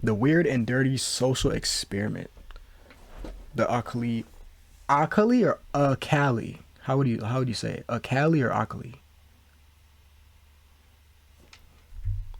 The weird and dirty social experiment. The Acali or Acali? How would you say it? Acali or Acali?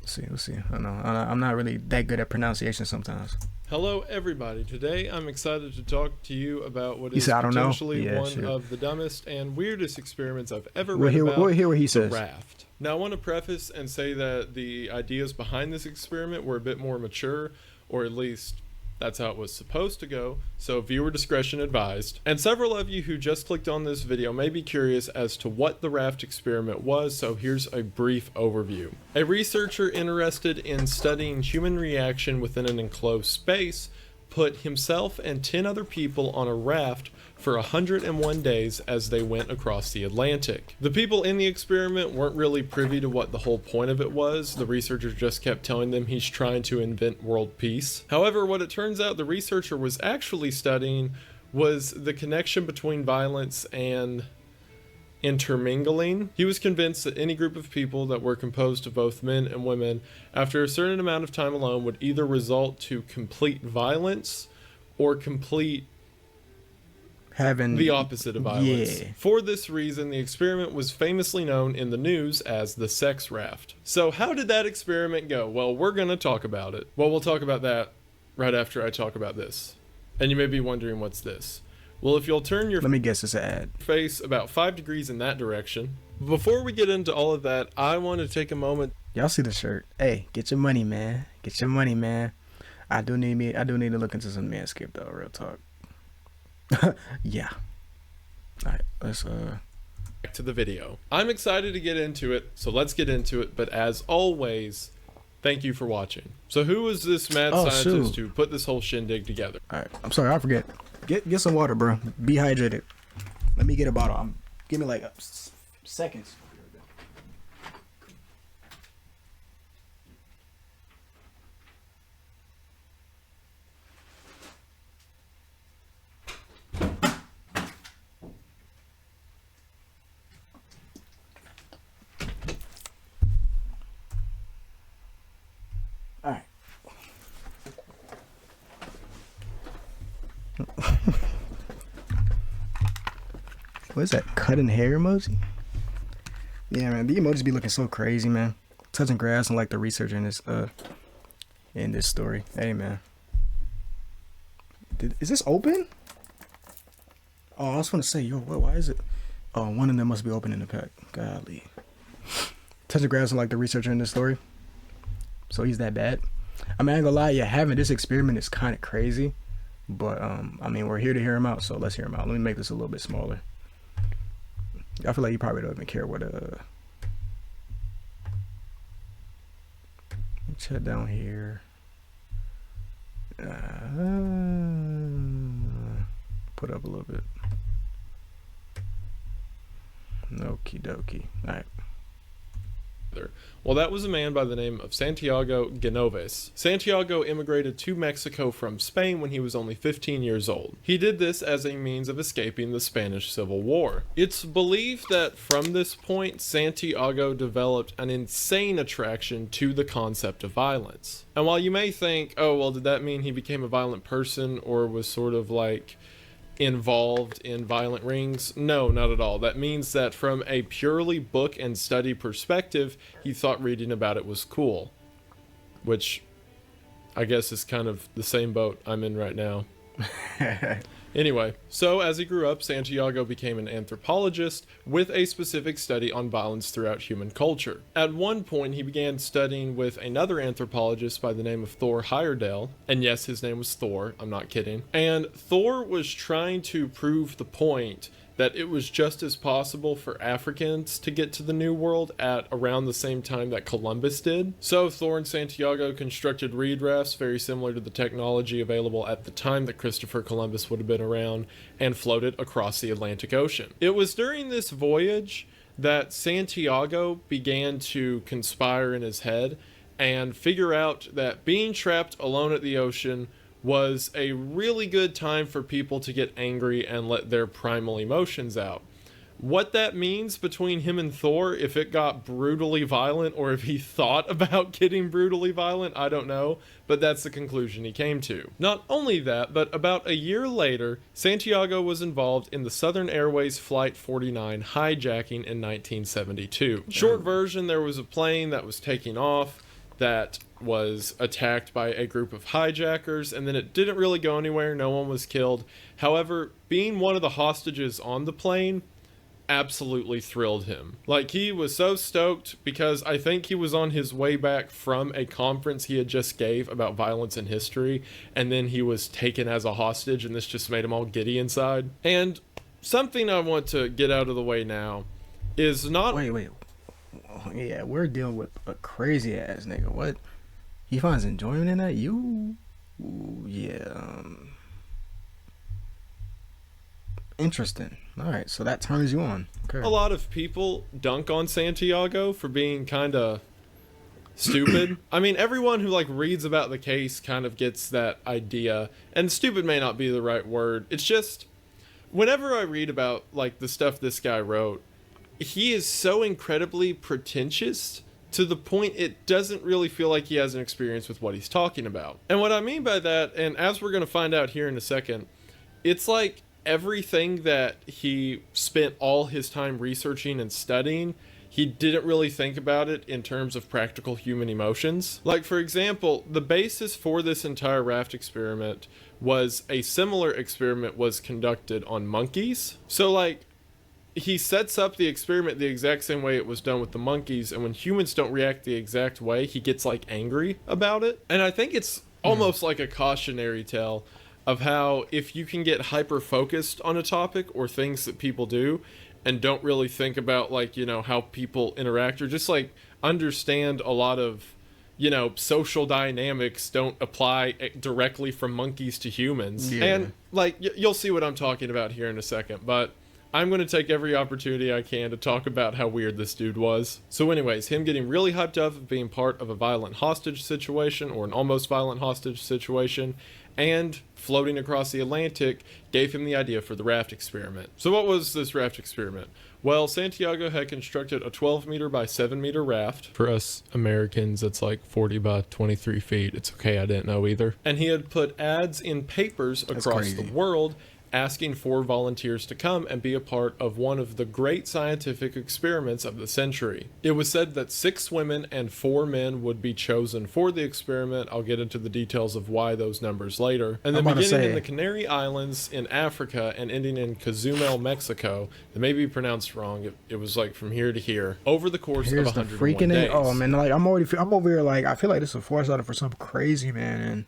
Let's see. I don't know. I'm not really that good at pronunciation sometimes. Hello, everybody. Today I'm excited to talk to you about what He is said, I don't know. potentially Yeah, one shoot. of the dumbest and weirdest experiments I've ever We'll read hear, we'll about, hear what he the says. Raft. Now, I want to preface and say that the ideas behind this experiment were a bit more mature, or at least that's how it was supposed to go, so viewer discretion advised. And several of you who just clicked on this video may be curious as to what the Raft experiment was, so here's a brief overview. A researcher interested in studying human reaction within an enclosed space put himself and 10 other people on a raft for 101 days as they went across the Atlantic. The people in the experiment weren't really privy to what the whole point of it was. The researcher just kept telling them he's trying to invent world peace. However, what it turns out the researcher was actually studying was the connection between violence and intermingling. He was convinced that any group of people that were composed of both men and women, after a certain amount of time alone, would either result to complete violence or complete Having the opposite of violence. Yeah. For this reason, the experiment was famously known in the news as the sex raft. So how did that experiment go? Well, we're going to talk about it. Well, we'll talk about that right after I talk about this. And you may be wondering, what's this? Well, if you'll turn your Let me guess, it's an ad. face about 5 degrees in that direction. Before we get into all of that, I want to take a moment. Y'all see the shirt? Hey, get your money, man. Get your money, man. I do need to look into some Manscaped though. Real talk. Yeah. All right. Let's Back to the video. I'm excited to get into it, so let's get into it. But as always, thank you for watching. So who was this mad scientist who put this whole shindig together? All right. I'm sorry, I forget. Get some water, bro. Be hydrated. Let me get a bottle. Give me like seconds. All right. What is that? Cutting hair emoji? Yeah, man. The emojis be looking so crazy, man. Touching grass and like the researcher in this story. Hey, man. Is this open? Oh, I was gonna say, yo, why is it? Oh, one of them must be open in the pack. Golly. Touching grass and like the researcher in this story. So he's that bad. I mean, I ain't gonna lie, yeah, having this experiment is kind of crazy. But, I mean, we're here to hear him out, so let's hear him out. Let me make this a little bit smaller. I feel like you probably don't even care what, let's head down here. Put up a little bit. Okie dokie. All right. Well, that was a man by the name of Santiago Genoves. Santiago immigrated to Mexico from Spain when he was only 15 years old. He did this as a means of escaping the Spanish Civil War. It's believed that from this point, Santiago developed an insane attraction to the concept of violence. And while you may think, oh, well, did that mean he became a violent person or was sort of like involved in violent rings? No, not at all. That means that from a purely book and study perspective, he thought reading about it was cool, which I guess is kind of the same boat I'm in right now. Anyway, so as he grew up, Santiago became an anthropologist with a specific study on violence throughout human culture. At one point, he began studying with another anthropologist by the name of Thor Heyerdahl, and yes, his name was Thor, I'm not kidding. And Thor was trying to prove the point that it was just as possible for Africans to get to the New World at around the same time that Columbus did. So Thor and Santiago constructed reed rafts very similar to the technology available at the time that Christopher Columbus would have been around, and floated across the Atlantic Ocean. It was during this voyage that Santiago began to conspire in his head and figure out that being trapped alone at the ocean was a really good time for people to get angry and let their primal emotions out. What that means between him and Thor, if it got brutally violent or if he thought about getting brutally violent, I don't know, but that's the conclusion he came to. Not only that, but about a year later, Santiago was involved in the Southern Airways Flight 49 hijacking in 1972. Short version, there was a plane that was taking off that was attacked by a group of hijackers, and then it didn't really go anywhere. No one was killed. However, being one of the hostages on the plane absolutely thrilled him. Like, he was so stoked because I think he was on his way back from a conference he had just gave about violence in history, and then he was taken as a hostage, and this just made him all giddy inside. And something I want to get out of the way now is not... Wait. Yeah, we're dealing with a crazy ass nigga. What? He finds enjoyment in that? Ooh, yeah. Interesting. All right, so that turns you on. Okay. A lot of people dunk on Santiago for being kind of stupid. I mean, everyone who like reads about the case kind of gets that idea, and stupid may not be the right word. It's just whenever I read about like the stuff this guy wrote, he is so incredibly pretentious to the point it doesn't really feel like he has an experience with what he's talking about. And what I mean by that, and as we're going to find out here in a second, it's like everything that he spent all his time researching and studying, he didn't really think about it in terms of practical human emotions. Like, for example, the basis for this entire Raft experiment was a similar experiment was conducted on monkeys. So, like, he sets up the experiment the exact same way it was done with the monkeys, and when humans don't react the exact way, he gets, like, angry about it. And I think it's almost like a cautionary tale of how if you can get hyper-focused on a topic or things that people do and don't really think about, like, you know, how people interact or just, like, understand a lot of, you know, social dynamics don't apply directly from monkeys to humans. Yeah. And, like, you'll see what I'm talking about here in a second, but I'm going to take every opportunity I can to talk about how weird this dude was. So anyways, him getting really hyped up of being part of a violent hostage situation or an almost violent hostage situation and floating across the Atlantic gave him the idea for the Raft experiment. So what was this Raft experiment? Well, Santiago had constructed a 12 meter by 7 meter raft. For us Americans, it's like 40 by 23 feet. It's okay, I didn't know either. And he had put ads in papers across the world asking for volunteers to come and be a part of one of the great scientific experiments of the century. It was said that 6 women and 4 men would be chosen for the experiment. I'll get into the details of why those numbers later. And then beginning in the Canary Islands in Africa and ending in Cozumel, Mexico, that may be pronounced wrong. It was like from here to here over the course of 101 days. Oh man, like I'm over here like I feel like this is a foresight for something crazy, man. And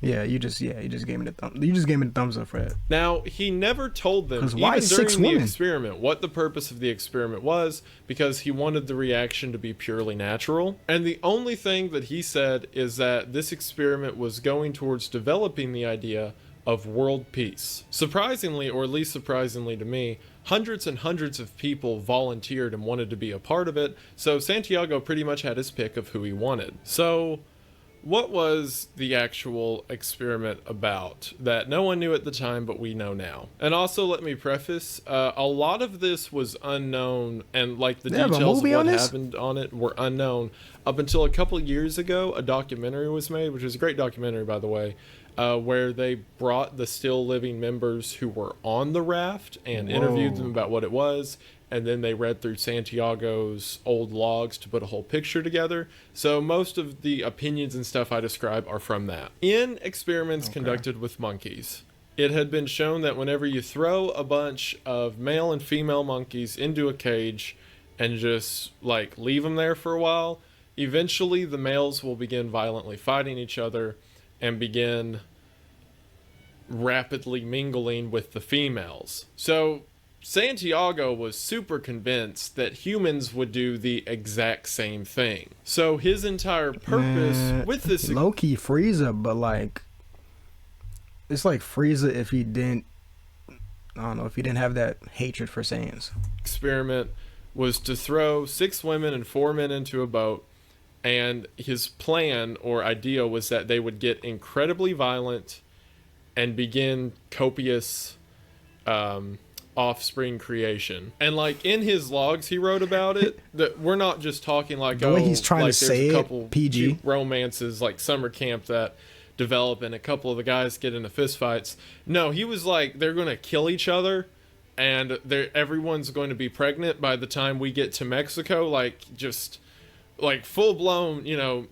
you just gave me the thumbs up for that. Now, he never told them, even during the experiment, what the purpose of the experiment was, because he wanted the reaction to be purely natural. And the only thing that he said is that this experiment was going towards developing the idea of world peace. Surprisingly, or at least surprisingly to me, hundreds and hundreds of people volunteered and wanted to be a part of it, so Santiago pretty much had his pick of who he wanted. So what was the actual experiment about that no one knew at the time, but we know now? And also, let me preface, a lot of this was unknown, and like the details of what happened on it were unknown up until a couple years ago. A documentary was made, which is a great documentary, by the way, where they brought the still living members who were on the raft and interviewed them about what it was. And then they read through Santiago's old logs to put a whole picture together. So most of the opinions and stuff I describe are from that. In experiments conducted with monkeys, it had been shown that whenever you throw a bunch of male and female monkeys into a cage and just like leave them there for a while, eventually the males will begin violently fighting each other and begin rapidly mingling with the females. So Santiago was super convinced that humans would do the exact same thing. So his entire purpose with this low-key Frieza, but like it's like Frieza if he didn't, I don't know, if he didn't have that hatred for Saiyans. Experiment was to throw 6 women and 4 men into a boat, and his plan or idea was that they would get incredibly violent and begin copious offspring creation. And like in his logs he wrote about it, that we're not just talking like The way he's trying like to there's say a it, couple PG. cute romances like summer camp that develop and a couple of the guys get into fistfights. No, he was like they're gonna kill each other and everyone's going to be pregnant by the time we get to Mexico, like just like full blown, you know,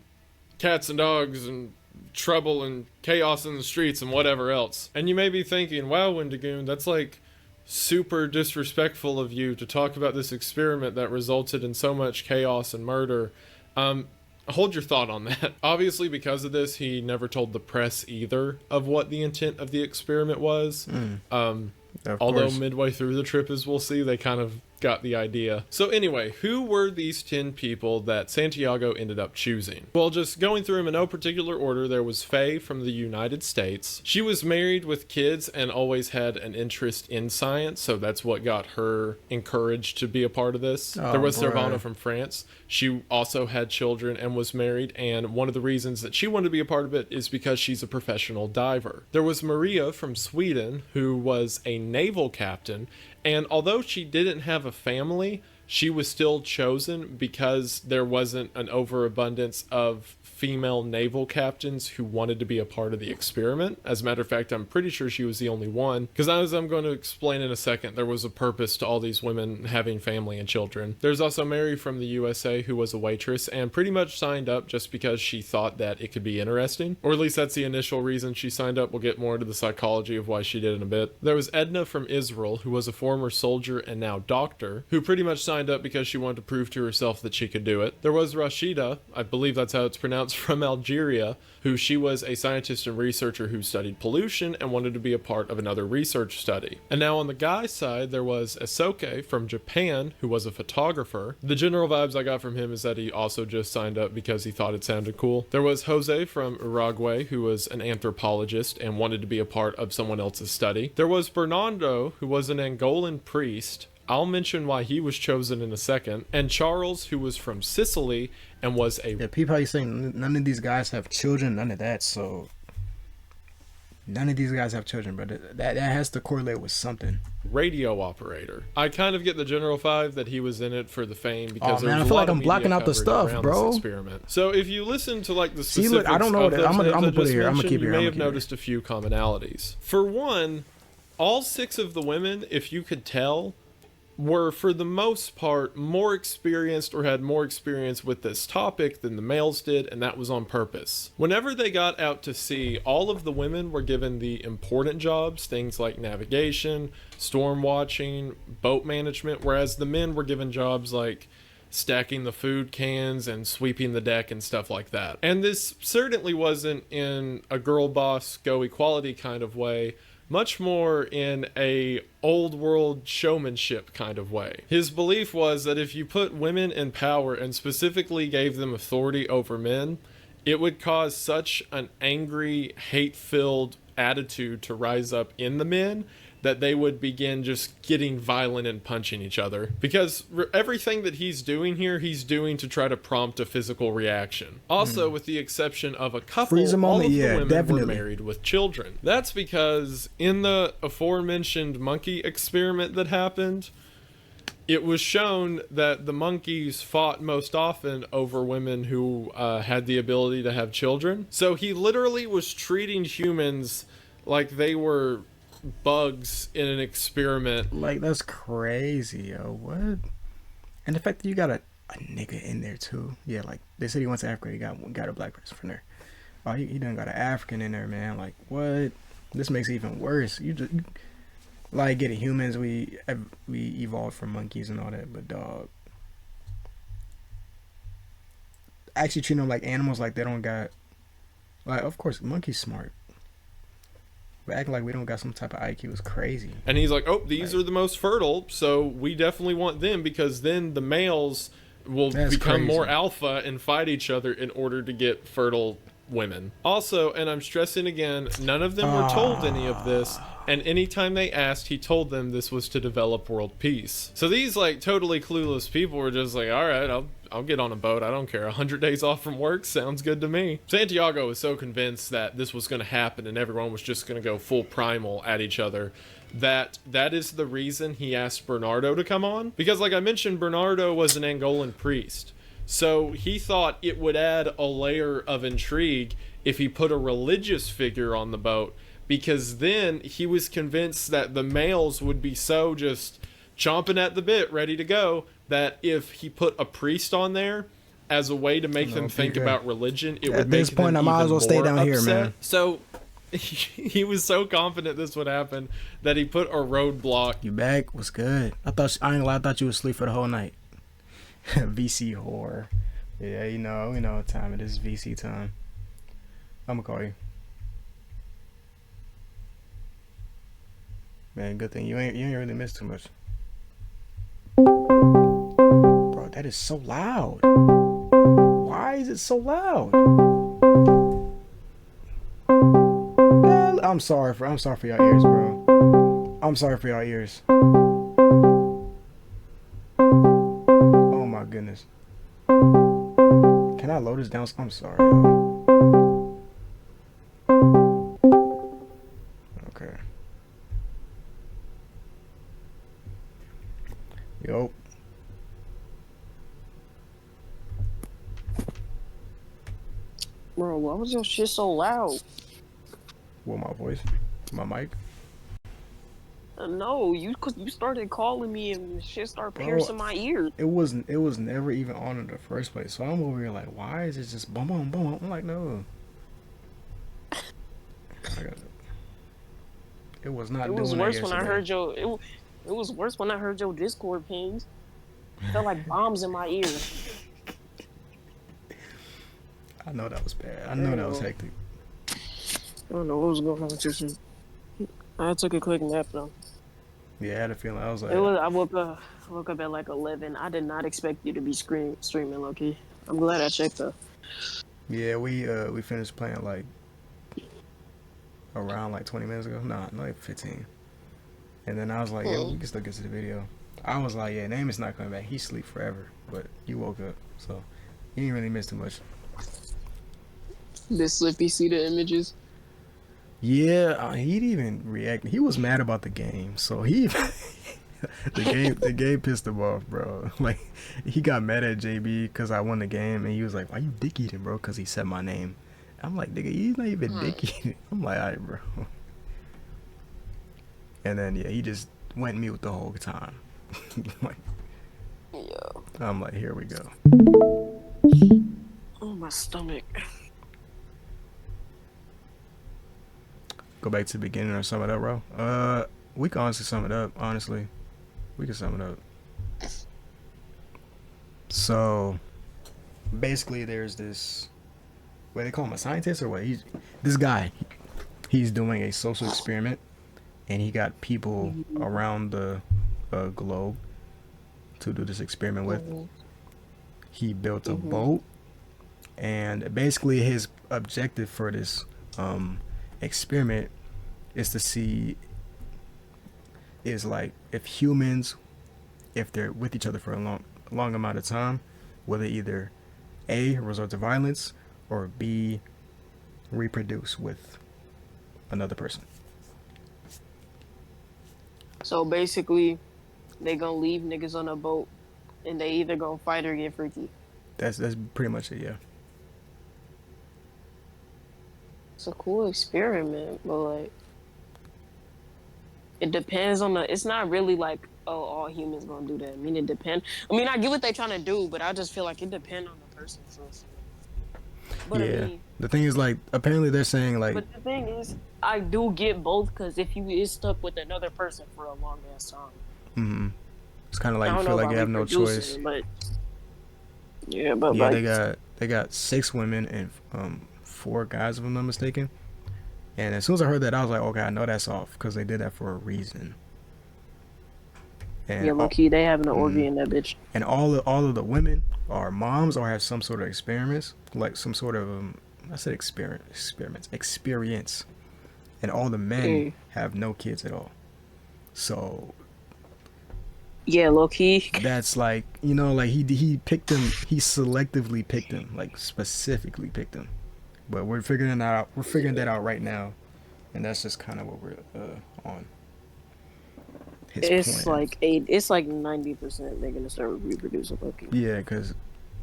cats and dogs and trouble and chaos in the streets and whatever else. And you may be thinking, wow, Wendigoon, that's like super disrespectful of you to talk about this experiment that resulted in so much chaos and murder. Hold your thought on that. Obviously, because of this, he never told the press either of what the intent of the experiment was. Although midway through the trip, as we'll see, they kind of got the idea. So anyway, who were these 10 people that Santiago ended up choosing? Well, just going through them in no particular order, there was Faye from the United States. She was married with kids and always had an interest in science, so that's what got her encouraged to be a part of this. There was Servana from France. She also had children and was married, and one of the reasons that she wanted to be a part of it is because she's a professional diver. There was Maria from Sweden, who was a naval captain, and although she didn't have a family, she was still chosen because there wasn't an overabundance of female naval captains who wanted to be a part of the experiment. As a matter of fact, I'm pretty sure she was the only one, because as I'm going to explain in a second, there was a purpose to all these women having family and children. There's also Mary from the USA, who was a waitress and pretty much signed up just because she thought that it could be interesting, or at least that's the initial reason she signed up. We'll get more into the psychology of why she did in a bit. There was Edna from Israel, who was a former soldier and now doctor, who pretty much signed up because she wanted to prove to herself that she could do it. There was Rashida, I believe that's how it's pronounced, from Algeria, who she was a scientist and researcher who studied pollution and wanted to be a part of another research study. And now on the guy's side, there was Esoke from Japan, who was a photographer. The general vibes I got from him is that he also just signed up because he thought it sounded cool. There was Jose from Uruguay, who was an anthropologist and wanted to be a part of someone else's study. There was Bernardo, who was an Angolan priest. I'll mention why he was chosen in a second. And Charles, who was from Sicily and was a... Yeah, people are saying none of these guys have children, none of that, so... None of these guys have children, but that has to correlate with something. Radio operator. I kind of get the general vibe that he was in it for the fame because I feel like I'm blocking out the stuff, bro. Experiment. So if you listen to like the specifics, see, look, I don't know. I'm gonna put it here. I'm gonna keep it here. You may have noticed a few commonalities. For one, all 6 of the women, if you could tell, were for the most part more experienced or had more experience with this topic than the males did, and that was on purpose. Whenever they got out to sea, all of the women were given the important jobs, things like navigation, storm watching, boat management, whereas the men were given jobs like stacking the food cans and sweeping the deck and stuff like that. And this certainly wasn't in a girl boss go equality kind of way, much more in a old world showmanship kind of way. His belief was that if you put women in power and specifically gave them authority over men, it would cause such an angry, hate-filled attitude to rise up in the men that they would begin just getting violent and punching each other. Because everything that he's doing here, he's doing to try to prompt a physical reaction. Also, with the exception of a couple, all of the women were married with children. That's because in the aforementioned monkey experiment that happened, it was shown that the monkeys fought most often over women who had the ability to have children. So he literally was treating humans like they were bugs in an experiment. Like, that's crazy, yo. What? And the fact that you got a nigga in there too. Yeah, like they said he went to Africa, he got a black person from there. Oh, he done got an African in there, man. Like, what? This makes it even worse. Like, getting humans, we evolved from monkeys and all that, but dog, actually treating them like animals, like they don't got, like, of course monkeys smart, but acting like we don't got some type of IQ is crazy. And he's like, oh, these are the most fertile, so we definitely want them, because then the males will become more alpha and fight each other in order to get fertile women. Also, and I'm stressing again, none of them were told any of this, and anytime they asked, he told them this was to develop world peace. So these like totally clueless people were just like, all right, I'll get on a boat. I don't care. 100 days off from work sounds good to me. Santiago was so convinced that this was going to happen and everyone was just going to go full primal at each other that is the reason he asked Bernardo to come on. Because like I mentioned, Bernardo was an Angolan priest. So he thought it would add a layer of intrigue if he put a religious figure on the boat, because then he was convinced that the males would be so just chomping at the bit, ready to go, that if he put a priest on there as a way to make them think about religion, it would make them even more upset. At this point, I might as well stay down here, man. So he was so confident this would happen that he put a roadblock. You back? What's good? I thought you would sleep for the whole night. VC whore. Yeah, we know what time it is. VC time. I'm gonna call you. Man, good thing you ain't really missed too much. Bro, that is so loud. Why is it so loud? I'm sorry for your ears, bro. I'm sorry for your ears. Oh my goodness. Can I load this down? I'm sorry, y'all. Okay. Yo. Bro, why was your shit so loud? What, my voice? My mic? No, you started calling me and shit started piercing my ears. It was never even on in the first place. So I'm over here like, why is it just boom boom boom? I'm like, no. It was not. It was worse when I heard your. It was worse when I heard your Discord pings. It felt like bombs in my ears. I know that was bad. I know that was hectic. I don't know what was going on with your shit. I took a quick nap though. Yeah, I had a feeling. I was like, I woke up at like 11. I did not expect you to be streaming, low-key. I'm glad I checked though. Yeah, we finished playing like around like 20 minutes ago. Nah, like 15. And then I was like, yeah, we can still get to the video. I was like, yeah, Name is not coming back. He sleep forever. But you woke up, so you didn't really miss too much. Did Slippy see the images? Yeah, he didn't even react. He was mad about the game, so he the game pissed him off, bro. Like he got mad at JB because I won the game, and he was like, "Why you dick eating, bro?" Because he said my name. I'm like, "Nigga, he's not even dick eating." I'm like, "All right, bro." And then yeah, he just went mute the whole time. Like, yeah. I'm like, here we go. Oh, my stomach. Go back to the beginning or sum it up, bro. We can honestly sum it up. Honestly, we can sum it up. So, basically, there's this. What they call him, a scientist or what? This guy. He's doing a social experiment, and he got people around the globe to do this experiment with. He built a boat, and basically his objective for this experiment is to see like if humans, if they're with each other for a long amount of time, will they either A, resort to violence, or B, reproduce with another person. So basically they gonna leave niggas on a boat and they either gonna fight or get freaky. That's pretty much it, yeah. It's a cool experiment, but like it depends on it's not really like, oh, all humans gonna do that. I mean, it depends. I mean, I get what they trying to do, but I just feel like it depends on the person. But yeah. I mean, the thing is, like, apparently they're saying like. But the thing is, I do get both, because if you is stuck with another person for a long ass time, it's kind of like you feel like you have no choice. But yeah, but yeah, like, they got 6 women and 4 guys, if I'm not mistaken. And as soon as I heard that, I was like, okay, I know that's off, because they did that for a reason. And yeah, low key, they having an orgy in that bitch. And all of the women are moms or have some sort of experiments, like some sort of I said experience, and all the men have no kids at all. So Yeah, low key. that's like, you know, like he picked them. He selectively picked them, like specifically picked them. But we're figuring that out. We're figuring that out right now, and that's just kind of what we're on. It's like 90% they're gonna start reproducing low key. Yeah, because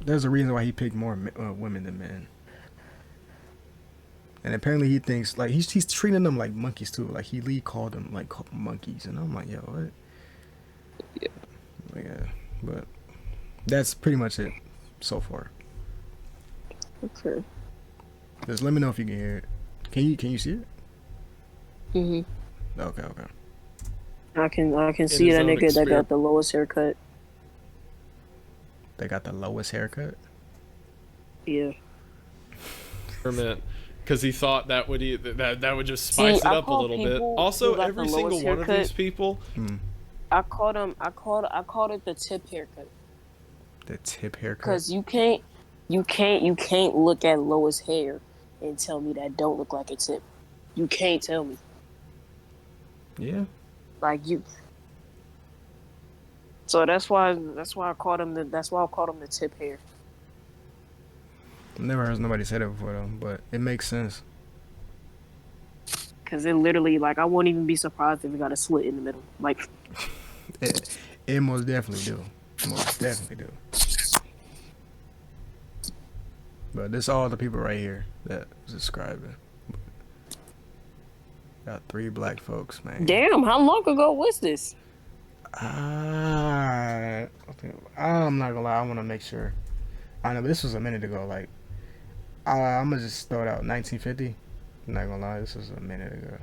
there's a reason why he picked more women than men. And apparently he thinks like he's treating them like monkeys too. Like Lee called them like monkeys, and I'm like, yo, what? Yeah. Yeah, but that's pretty much it so far. Okay. Just let me know if you can hear it. Can you see it? Mhm. Okay. I can see that nigga that got the lowest haircut. They got the lowest haircut. Yeah. Because he thought that would just spice it up a little bit. Also, every single one of these people. I called it the tip haircut. The tip haircut. Because you can't look at Lois' hair and tell me that don't look like a tip. You can't tell me. Yeah. Like you. So that's why I called him the tip hair. I've never heard nobody say that before though, but it makes sense. Cause it literally, like, I won't even be surprised if it got a slit in the middle. Like, it most definitely do. Most definitely do. But this all the people right here that was describing. Got 3 black folks, man. damn, how long ago was this? I'm not gonna lie. I want to make sure. I know, but this was a minute ago. Like, I'm gonna just throw it out. 1950. I'm not gonna lie. This was a minute ago.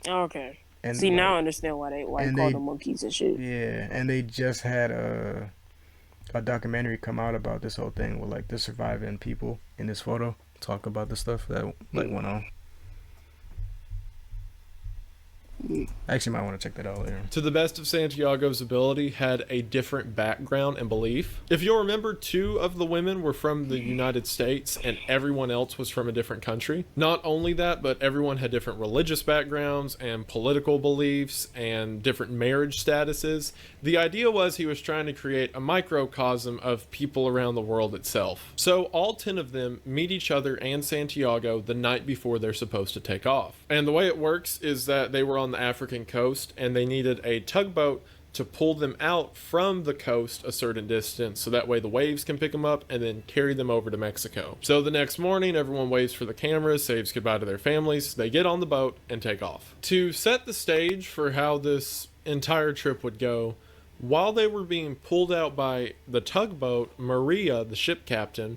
Okay. And see, now I understand why they call them monkeys and shit. Yeah, and they just had a documentary come out about this whole thing with like the surviving people in this photo talk about the stuff that like went on. I actually might want to check that out later. To the best of Santiago's ability, had a different background and belief. If you'll remember, 2 of the women were from the United States and everyone else was from a different country. Not only that, but everyone had different religious backgrounds and political beliefs and different marriage statuses. The idea was he was trying to create a microcosm of people around the world itself. So all 10 of them meet each other and Santiago the night before they're supposed to take off. And the way it works is that they were on the African coast and they needed a tugboat to pull them out from the coast a certain distance so that way the waves can pick them up and then carry them over to Mexico. So the next morning, everyone waves for the cameras, saves goodbye to their families. They get on the boat and take off. To set the stage for how this entire trip would go, while they were being pulled out by the tugboat, Maria, the ship captain,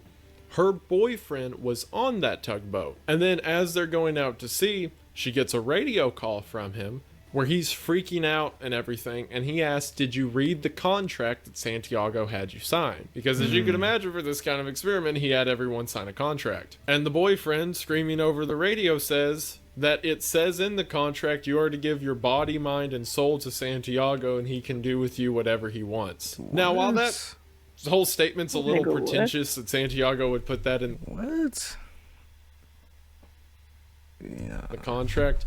her boyfriend was on that tugboat. And then as they're going out to sea, she gets a radio call from him where he's freaking out and everything, and he asks, did you read the contract that Santiago had you sign? Because as you can imagine, for this kind of experiment, he had everyone sign a contract. And the boyfriend, screaming over the radio, says that it says in the contract you are to give your body, mind, and soul to Santiago, and he can do with you whatever he wants. What? Now, while that whole statement's a little pretentious that Santiago would put that in... What? Yeah. The contract.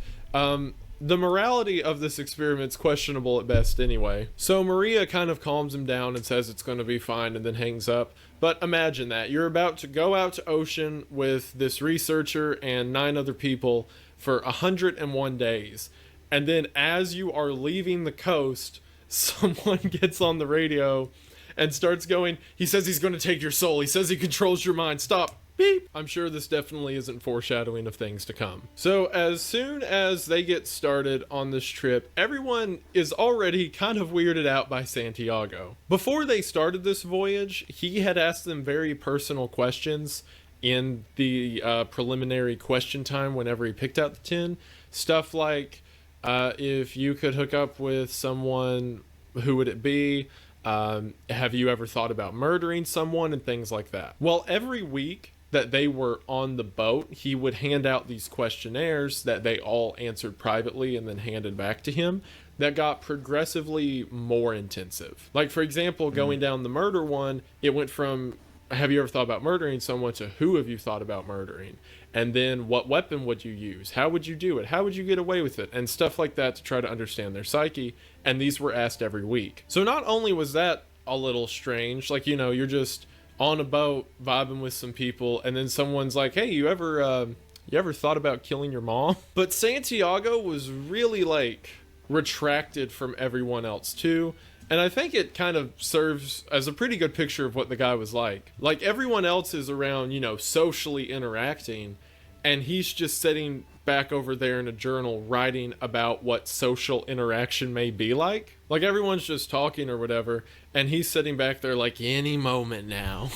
The morality of this experiment's questionable at best anyway. So Maria kind of calms him down and says it's going to be fine and then hangs up. But imagine that. You're about to go out to ocean with this researcher and 9 other people for 101 days. And then as you are leaving the coast, someone gets on the radio and starts going, he says he's going to take your soul. He says he controls your mind. Stop. Beep. I'm sure this definitely isn't foreshadowing of things to come. So as soon as they get started on this trip, everyone is already kind of weirded out by Santiago. Before they started this voyage, he had asked them very personal questions in the preliminary question time whenever he picked out the 10. Stuff like, if you could hook up with someone, who would it be? Have you ever thought about murdering someone? And things like that. Well, every week that they were on the boat, he would hand out these questionnaires that they all answered privately and then handed back to him that got progressively more intensive. Like, for example, going down the murder one, it went from have you ever thought about murdering someone to who have you thought about murdering? And then what weapon would you use? How would you do it? How would you get away with it? And stuff like that to try to understand their psyche. And these were asked every week. So not only was that a little strange, like, you're just on a boat vibing with some people, and then someone's like, hey, you ever thought about killing your mom? But Santiago was really like retracted from everyone else too. And I think it kind of serves as a pretty good picture of what the guy was like. Like, everyone else is around, socially interacting, and he's just sitting back over there in a journal writing about what social interaction may be like. Like, everyone's just talking or whatever, and he's sitting back there like, any moment now,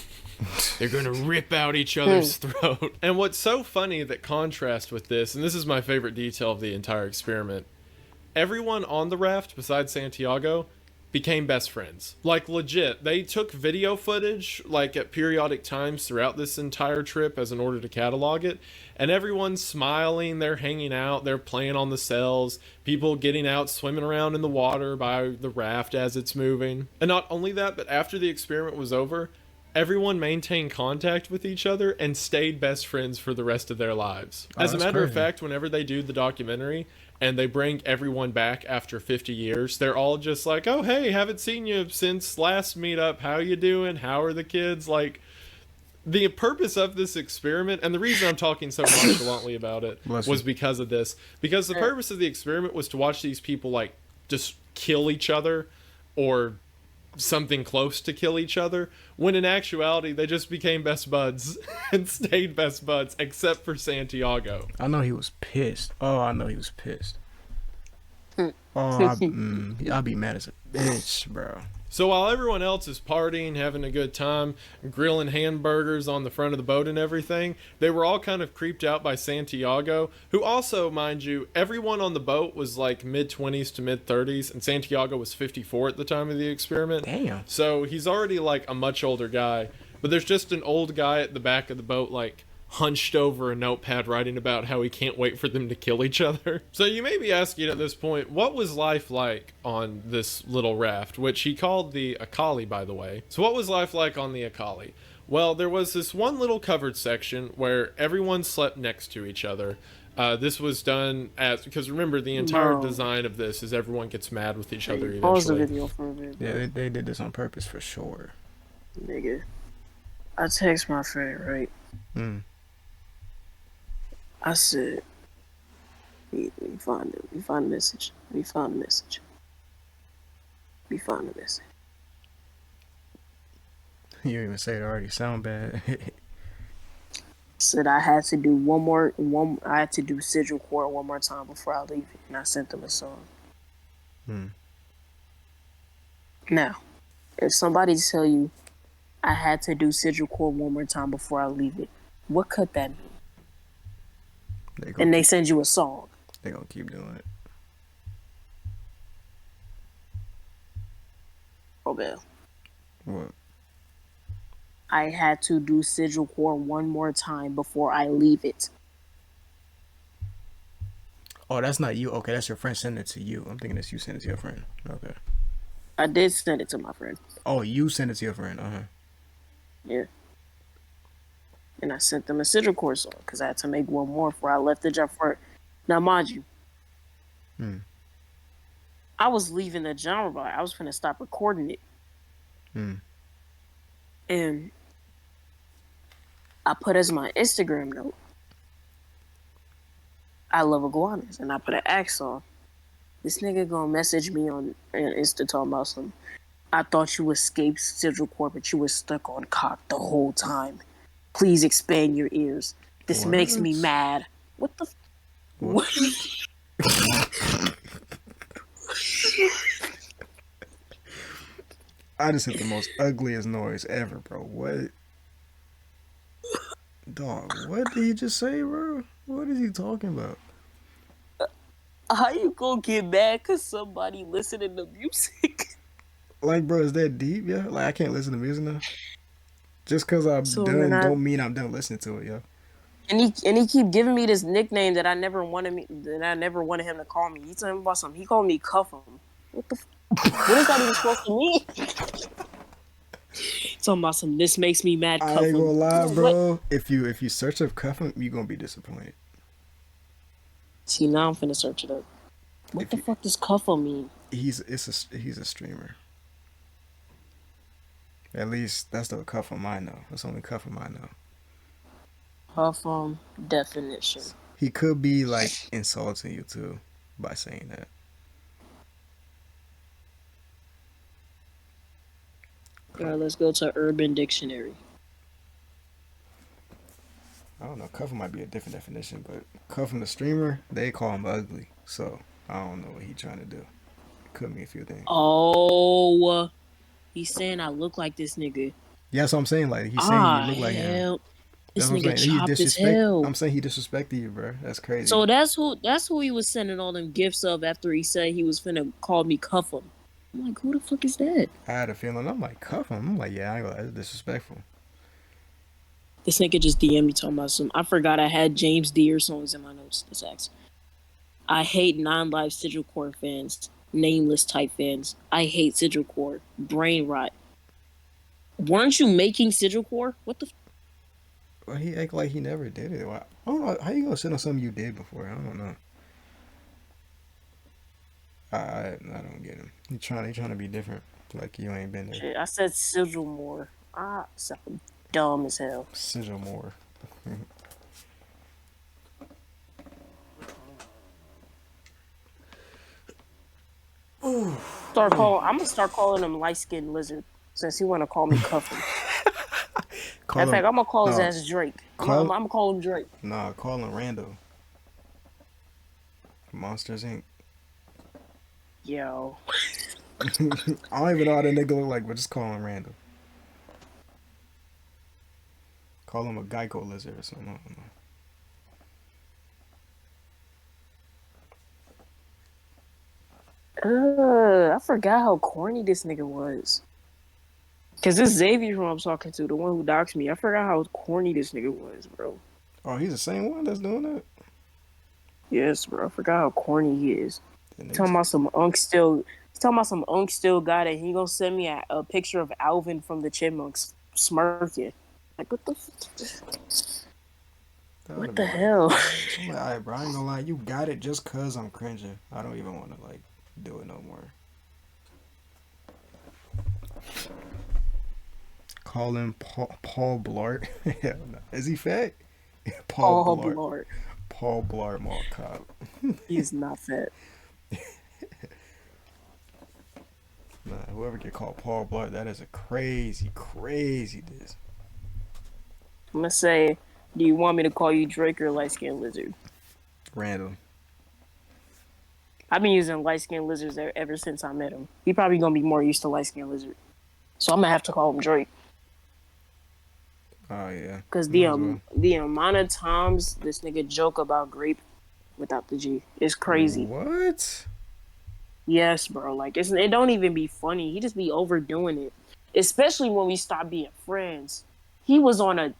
they're gonna rip out each other's throat. And what's so funny that contrasts with this, and this is my favorite detail of the entire experiment, everyone on the raft besides Santiago became best friends. Like, legit, they took video footage like at periodic times throughout this entire trip as in order to catalog it, and everyone's smiling, they're hanging out, they're playing on the cells, people getting out, swimming around in the water by the raft as it's moving. And not only that, but after the experiment was over, everyone maintained contact with each other and stayed best friends for the rest of their lives. As a matter of fact, whenever they do the documentary and they bring everyone back after 50 years, they're all just like, oh, hey, haven't seen you since last meetup. How you doing? How are the kids? Like, the purpose of this experiment, and the reason I'm talking so nonchalantly about it, was because of this. Because the purpose of the experiment was to watch these people, like, just kill each other or something close to kill each other, when in actuality they just became best buds and stayed best buds, except for Santiago. I know he was pissed. Oh, I know he was pissed. I'll be mad as a bitch, bro. So while everyone else is partying, having a good time, grilling hamburgers on the front of the boat and everything, they were all kind of creeped out by Santiago, who also, mind you, everyone on the boat was like mid-20s to mid-30s, and Santiago was 54 at the time of the experiment. Damn. So he's already like a much older guy, but there's just an old guy at the back of the boat, like, hunched over a notepad writing about how he can't wait for them to kill each other. So you may be asking at this point, what was life like on this little raft, which he called the Acali, by the way. So what was life like on the Acali? Well, there was this one little covered section where everyone slept next to each other. This was done because remember, the entire design of this is everyone gets mad with each other eventually. Pause the video for a bit. Yeah, they did this on purpose for sure. Nigga, I text my friend, right? I said, let me find it. Let me find the message. We found the message. You didn't even say it already. Sound bad. Said I had to do I had to do sigil core one more time before I leave it, and I sent them a song. Now, if somebody tell you I had to do sigil core one more time before I leave it, what could that mean? And they send you a song. They're gonna keep doing it. Rowbell. What? I had to do sigil core one more time before I leave it. Oh, that's not you. Okay, that's your friend sending it to you. I'm thinking that's you sending it to your friend. Okay. I did send it to my friend. Oh, you sent it to your friend. Yeah. And I sent them a sigil core song because I had to make one more before I left the job for it. Now, mind you, I was leaving the genre bar. I was finna stop recording it. And I put as my Instagram note, I love iguanas. And I put an axe on. This nigga gonna message me on Insta talking about something. I thought you escaped sigil core, but you were stuck on cock the whole time. Please expand your ears. This makes me mad. What the? What? I just hit the most ugliest noise ever, bro. What? Dog, what did he just say, bro? What is he talking about? How you gonna get mad because somebody listening to music? Like, bro, is that deep, yeah? Like, I can't listen to music now? Just because I'm done don't mean I'm done listening to it, yo. And he keep giving me this nickname that I never wanted him to call me. He told me about something. He called me Cuff him. What the? What is that even supposed to mean? Talking about some. This makes me mad. I Cuff ain't gonna him. lie, What? bro. If you search up cuff him, you gonna be disappointed. See, now I'm finna search it up. What If the you, fuck does cuffle mean? he's a streamer. At least that's the cuff him I know. That's the only cuff him I know. Cuff definition. He could be like insulting you too by saying that. Alright, let's go to Urban Dictionary. I don't know. Cuff him might be a different definition, but cuff him the streamer, they call him ugly. So I don't know what he trying to do. Could mean a few things. Oh, he's saying I look like this nigga. Yeah, that's what I'm saying. Like he's saying you look like him. Hell. This That's what I'm nigga saying. He chopped as disrespect. hell. I'm saying he disrespected you, bro. That's crazy. So that's who he was sending all them gifts of after he said he was finna call me cuff him. I'm like, who the fuck is that? I had a feeling. I'm like, cuff him. I'm like, yeah, I ain't gonna lie, that's disrespectful. This nigga just DM me talking about some. I forgot I had James Deere songs in my notes. This X. I hate non-live Sigil Core fans, nameless type fans. I hate Sigil Core. Brain rot. Weren't you making Sigil Core? What the? Well, he act like he never did it. Well, I don't know. How you gonna sit on something you did before? I don't know. I don't get him. He trying to be different. Like you ain't been there. Shit, I said Sigil more. I sound dumb as hell. Sigil more. I'm gonna start calling him light skinned lizard since he wanna call me Cuffin. In fact, I'm gonna call his ass Drake. I'm gonna call him Drake. Nah, call him Randall. Monsters Inc. Yo. I don't even know how that nigga look like, but just call him Randall. Call him a Geico lizard or something. I don't know. I forgot how corny this nigga was. Cause this Xavier who I'm talking to, the one who doxed me, I forgot how corny this nigga was, bro. Oh, he's the same one that's doing that? Yes, bro. I forgot how corny he is. Talking about some unk still got it. He gonna send me a picture of Alvin from the Chipmunks smirking. Like what the what the hell? I'm like, alright, bro, I ain't gonna lie, you got it just cause I'm cringing. I don't even wanna like do it no more. Call him Paul Blart. Hell no. Is he fat? Paul Blart. Paul Blart Mall Cop. He's not fat. Nah, whoever get called Paul Blart, that is a crazy diss. I'm gonna say, do you want me to call you Drake or light skinned lizard? Randall. I've been using light skinned lizards ever since I met him. He probably gonna be more used to light skinned lizard. So I'm gonna have to call him Drake. Oh yeah. Because the amount of times this nigga joke about grape without the G is crazy. What? Yes, bro. Like it don't even be funny. He just be overdoing it. Especially when we stop being friends. He was on a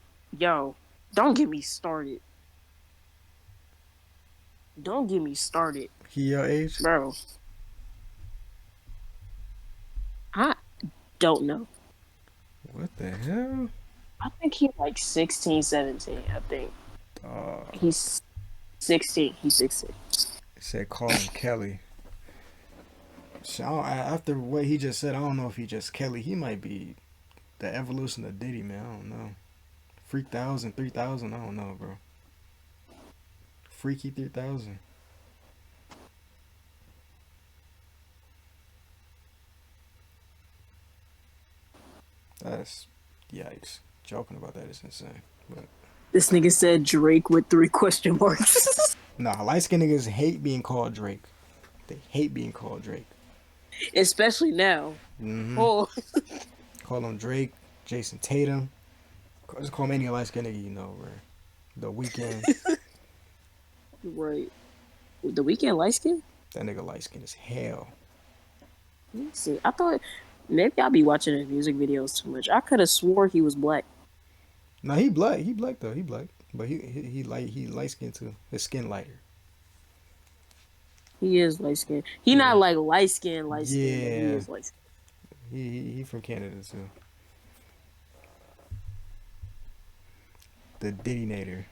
don't get me started. Don't get me started. He your age? Bro. I don't know. What the hell? I think he's like 16, 17, I think. He's 16. He's 16. He said call him Kelly. So after what he just said, I don't know if he just Kelly. He might be the evolution of Diddy, man. I don't know. Freak 1000, 3000, I don't know, bro. Freaky 3000. That's yikes. Joking about that is insane. But this nigga said Drake with 3 question marks. nah, light skinned niggas hate being called Drake. They hate being called Drake. Especially now. Mm-hmm. Oh. Call him Drake, Jason Tatum. Just call him any light skinned nigga you know, bro. The Weeknd. Right. The Weeknd light skin? That nigga light skinned as hell. Let me see. I thought maybe I'll be watching his music videos too much. I could have swore he was black. No, he black. He black though. He black. But he light skinned too. His skin lighter. He is light skinned. Not like light skin. Yeah. He is light skinned. He from Canada too. The Diddynator.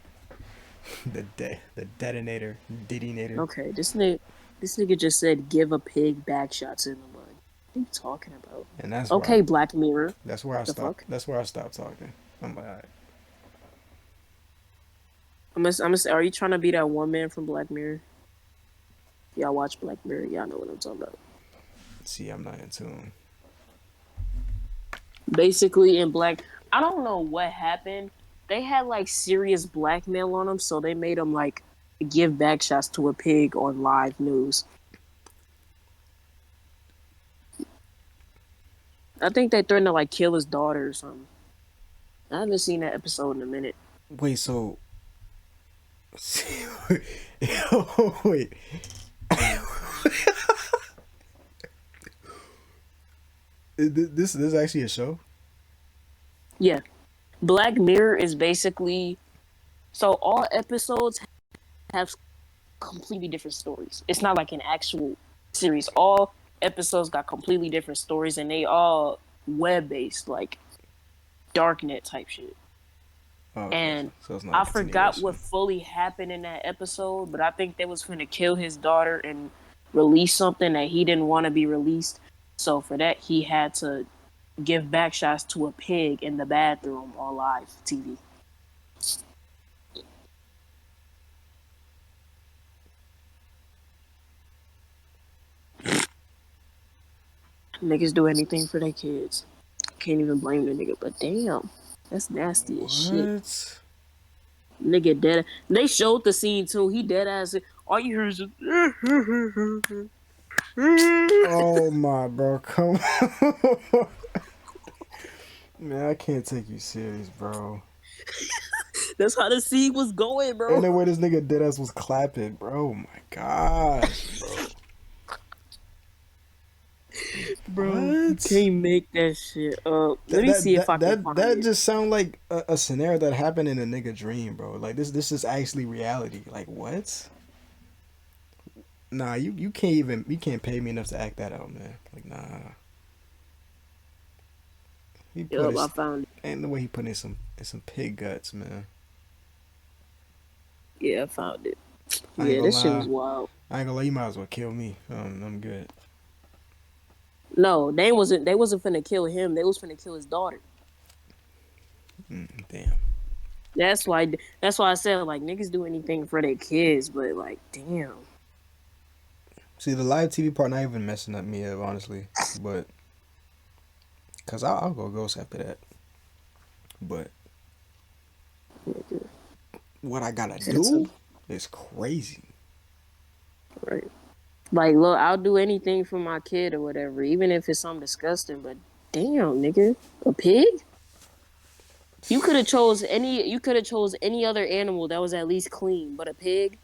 The detonator. Diddynator. Okay, this nigga just said give a pig back shots in the mud. What are you talking about? And that's where Okay, Black Mirror. that's where I The stopped. fuck? That's where I stopped talking. I'm like, all right. Are you trying to be that one man from Black Mirror? Y'all watch Black Mirror, y'all know what I'm talking about. See, I'm not in tune. Basically, in Black, I don't know what happened. They had like serious blackmail on them, so they made him like give back shots to a pig on live news. I think they threatened to like kill his daughter or something. I haven't seen that episode in a minute. Wait, so wait. This is actually a show? Yeah. Black Mirror is basically so all episodes have completely different stories. It's not like an actual series. All episodes got completely different stories and they all web based, like darknet type shit. Oh, okay. And So it's not I a forgot continuation. what fully happened in that episode, but I think they was gonna kill his daughter and release something that he didn't want to be released. So for that, he had to give back shots to a pig in the bathroom on live TV. Niggas do anything for their kids. Can't even blame the nigga, but damn, that's nasty as shit. What? Nigga dead. They showed the scene too. He dead ass. All you hear is just. Oh my bro, come on. Man, I can't take you serious, bro. That's how the scene was going, bro. And the way this nigga deadass was clapping, bro. Oh my gosh, bro. Bro, you What? can't make that shit up. Let me see if I can find that it. just sound like a scenario that happened in a nigga dream, bro. Like this is actually reality. Like what? Nah, you can't pay me enough to act that out, man. Like nah. He put Yup, his, I found it. and the way he put in some pig guts, man. Yeah, I found it. I ain't Yeah, gonna this shit lie. was wild. I ain't gonna lie. You might as well kill me. I'm good. No, they wasn't finna kill him. They was finna kill his daughter. Damn. That's why I said like niggas do anything for their kids, but like damn. See, the live TV part not even messing up me up, honestly. But cause I'll go ghost after that. But Nigga, what I gotta That's do is crazy. right. Like look, I'll do anything for my kid or whatever, even if it's something disgusting, but damn, nigga. A pig? You could have chose any other animal that was at least clean, but a pig?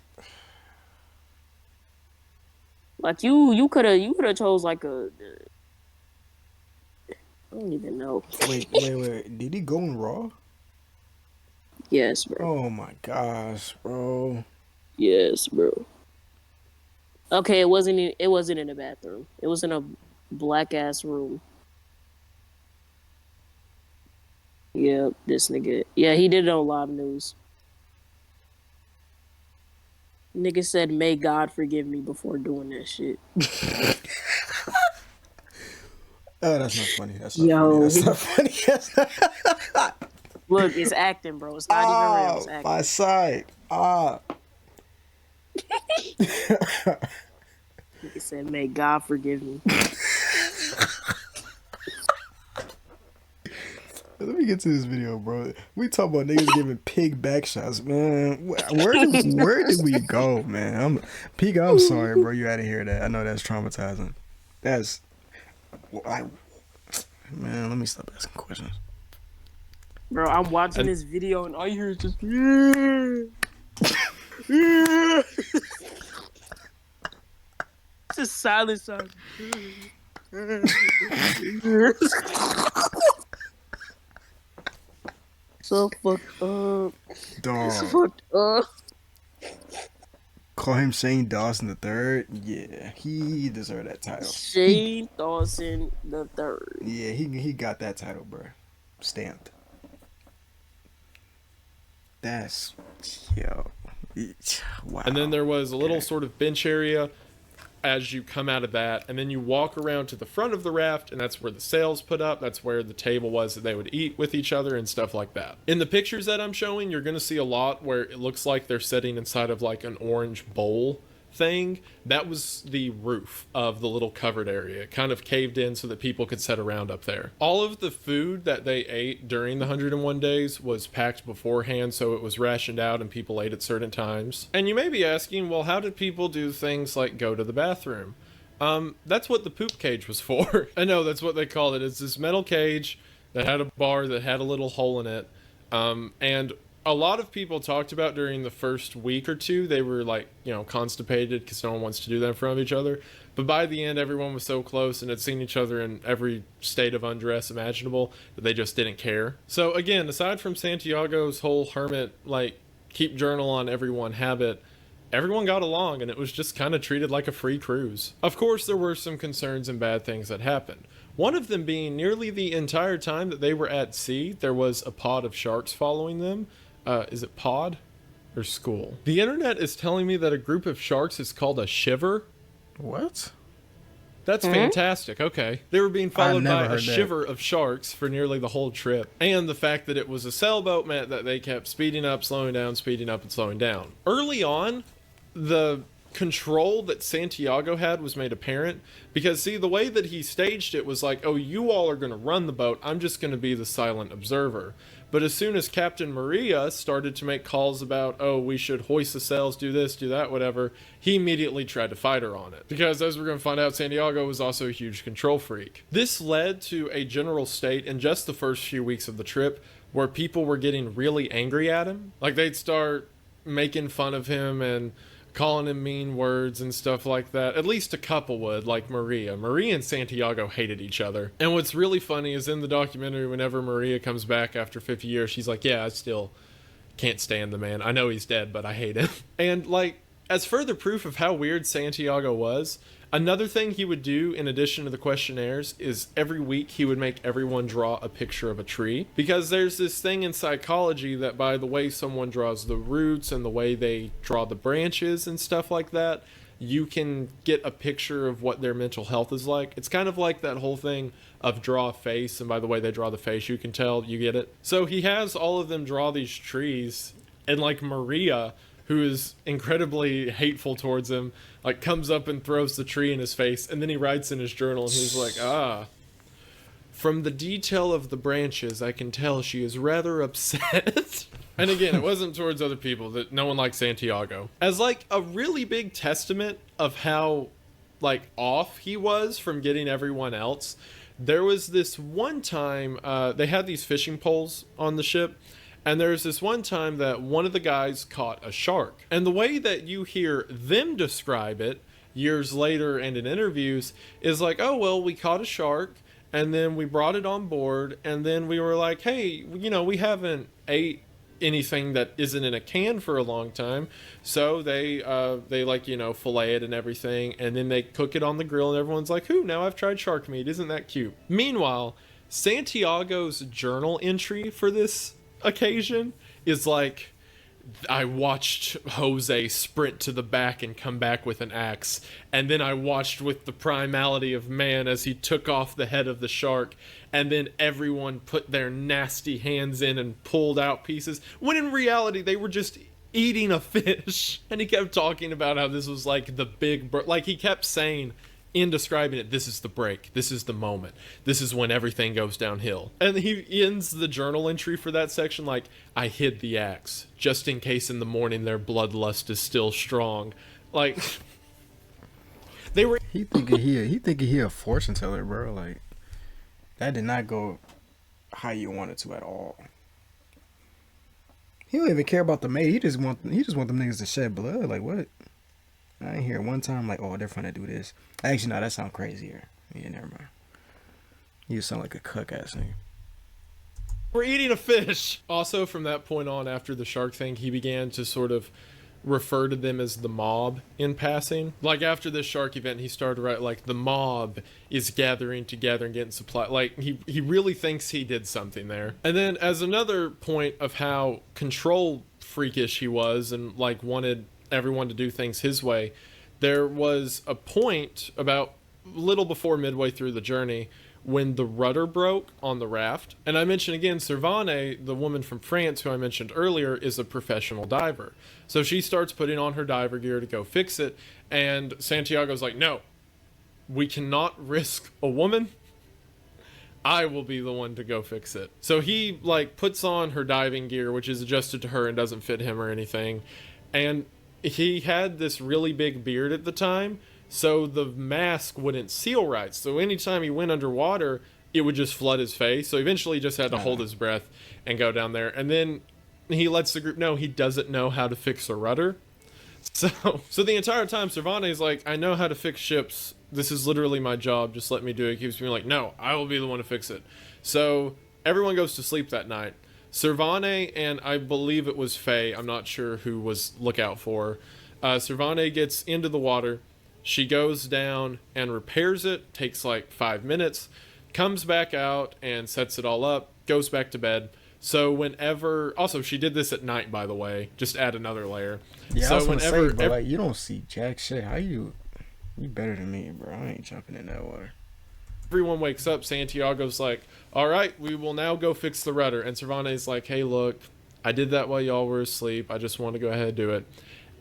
Like you could have chose like a I don't even know. Wait. Did he go in raw? Yes, bro. Oh my gosh, bro. Yes, bro. Okay, it wasn't in a bathroom. It was in a black ass room. Yeah, this nigga. Yeah, he did it on live news. Nigga said, "May God forgive me" before doing that shit. Oh, that's not funny. That's not Yo. funny. That's not funny. That's not... Look, it's acting, bro. It's not even real. It's acting. my side. Nigga said, "May God forgive me." Let me get to this video, bro. We talk about niggas giving pig back shots, man. Where did we go, man? I'm sorry, bro. You had to hear that. I know that's traumatizing. That's, man. Let me stop asking questions. Bro, I'm watching this video and all you hear is just just silent sound. So fucked up. So Dog. fucked up. Call him Shane Dawson the third. Yeah, he deserved that title. Shane Dawson the third. Yeah, he got that title, bro. Stamped. That's yo. Wow. And then there was a little sort of bench area as you come out of that, and then you walk around to the front of the raft, and that's where the sails put up. That's where the table was that they would eat with each other and stuff like that. In the pictures that I'm showing, you're going to see a lot where it looks like they're sitting inside of like an orange bowl thing. That was the roof of the little covered area. It kind of caved in so that people could sit around up there. All of the food that they ate during the 101 days was packed beforehand, so it was rationed out and people ate at certain times. And you may be asking, well, how did people do things like go to the bathroom? That's what the poop cage was for. I know, that's what they called it. It's this metal cage that had a bar that had a little hole in it. And a lot of people talked about during the first week or two, they were like, you know, constipated because no one wants to do that in front of each other. But by the end, everyone was so close and had seen each other in every state of undress imaginable that they just didn't care. So again, aside from Santiago's whole hermit, like, keep journal on everyone habit, everyone got along and it was just kind of treated like a free cruise. Of course, there were some concerns and bad things that happened. One of them being nearly the entire time that they were at sea, there was a pod of sharks following them. Is it pod or school? The internet is telling me that a group of sharks is called a shiver. What? That's fantastic. Okay. They were being followed by a shiver that. of sharks for nearly the whole trip. And the fact that it was a sailboat meant that they kept speeding up, slowing down, speeding up, and slowing down. Early on, the control that Santiago had was made apparent because, see, the way that he staged it was like, oh, you all are going to run the boat. I'm just going to be the silent observer. But as soon as Captain Maria started to make calls about, oh, we should hoist the sails, do this, do that, whatever, he immediately tried to fight her on it. Because as we're going to find out, Santiago was also a huge control freak. This led to a general state in just the first few weeks of the trip where people were getting really angry at him. Like, they'd start making fun of him and calling him mean words and stuff like that. At least a couple would, like Maria. Maria and Santiago hated each other. And what's really funny is in the documentary, whenever Maria comes back after 50 years, she's like, yeah, I still can't stand the man. I know he's dead, but I hate him. And, like, as further proof of how weird Santiago was, another thing he would do in addition to the questionnaires is every week he would make everyone draw a picture of a tree. Because there's this thing in psychology that by the way someone draws the roots and the way they draw the branches and stuff like that, you can get a picture of what their mental health is like. It's kind of like that whole thing of draw a face, and by the way they draw the face, you can tell, you get it? So he has all of them draw these trees, and like Maria, who is incredibly hateful towards him, like comes up and throws the tree in his face, and then he writes in his journal and he's like, from the detail of the branches I can tell she is rather upset. And again, it wasn't towards other people, that no one liked Santiago. As like a really big testament of how like off he was from getting everyone else, there was this one time they had these fishing poles on the ship. And there's this one time that one of the guys caught a shark. And the way that you hear them describe it years later and in interviews is like, oh, well, we caught a shark and then we brought it on board. And then we were like, hey, you know, we haven't ate anything that isn't in a can for a long time. So they like, you know, fillet it and everything. And then they cook it on the grill and everyone's like, ooh, now I've tried shark meat. Isn't that cute? Meanwhile, Santiago's journal entry for this occasion is like, I watched Jose sprint to the back and come back with an axe, and then I watched with the primality of man as he took off the head of the shark, and then everyone put their nasty hands in and pulled out pieces, when in reality they were just eating a fish. And he kept talking about how this was like the big like he kept saying in describing it, this is the break, this is the moment, this is when everything goes downhill. And he ends the journal entry for that section like, I hid the axe just in case in the morning their bloodlust is still strong. Like, they were he thinking he a fortune teller, bro. Like, that did not go how you want it to at all. He don't even care about the mate. He just want them niggas to shed blood. Like, what? I ain't hear one time like, oh, they're finna do this. Actually, no, that sound crazier. Yeah, never mind. You sound like a cuck ass nigga. We're eating a fish. Also, from that point on, after the shark thing, he began to sort of refer to them as the mob in passing. Like, after this shark event, he started to write, like, the mob is gathering together and getting supply. Like, he really thinks he did something there. And then, as another point of how control freakish he was and like wanted everyone to do things his way. There was a point about little before midway through the journey when the rudder broke on the raft. And I mentioned again, Servane, the woman from France who I mentioned earlier, is a professional diver. So she starts putting on her diver gear to go fix it. And Santiago's like, no, we cannot risk a woman. I will be the one to go fix it. So he like puts on her diving gear, which is adjusted to her and doesn't fit him or anything. And he had this really big beard at the time, so the mask wouldn't seal right. So anytime he went underwater, it would just flood his face. So eventually he just had to hold his breath and go down there. And then he lets the group know he doesn't know how to fix a rudder. So the entire time, Servane is like, I know how to fix ships. This is literally my job. Just let me do it. He keeps being like, no, I will be the one to fix it. So everyone goes to sleep that night. Servane and I believe it was Faye, I'm not sure who was lookout for. Servane gets into the water. She goes down and repairs it. Takes like 5 minutes. Comes back out and sets it all up. Goes back to bed. So whenever... Also, she did this at night, by the way. Just add another layer. Yeah, so I was gonna whenever, say, but like, you don't see jack shit. How you better than me, bro. I ain't jumping in that water. everyone wakes up, Santiago's like, all right, we will now go fix the rudder. And Servane's like, hey, look, I did that while y'all were asleep. I just want to go ahead and do it.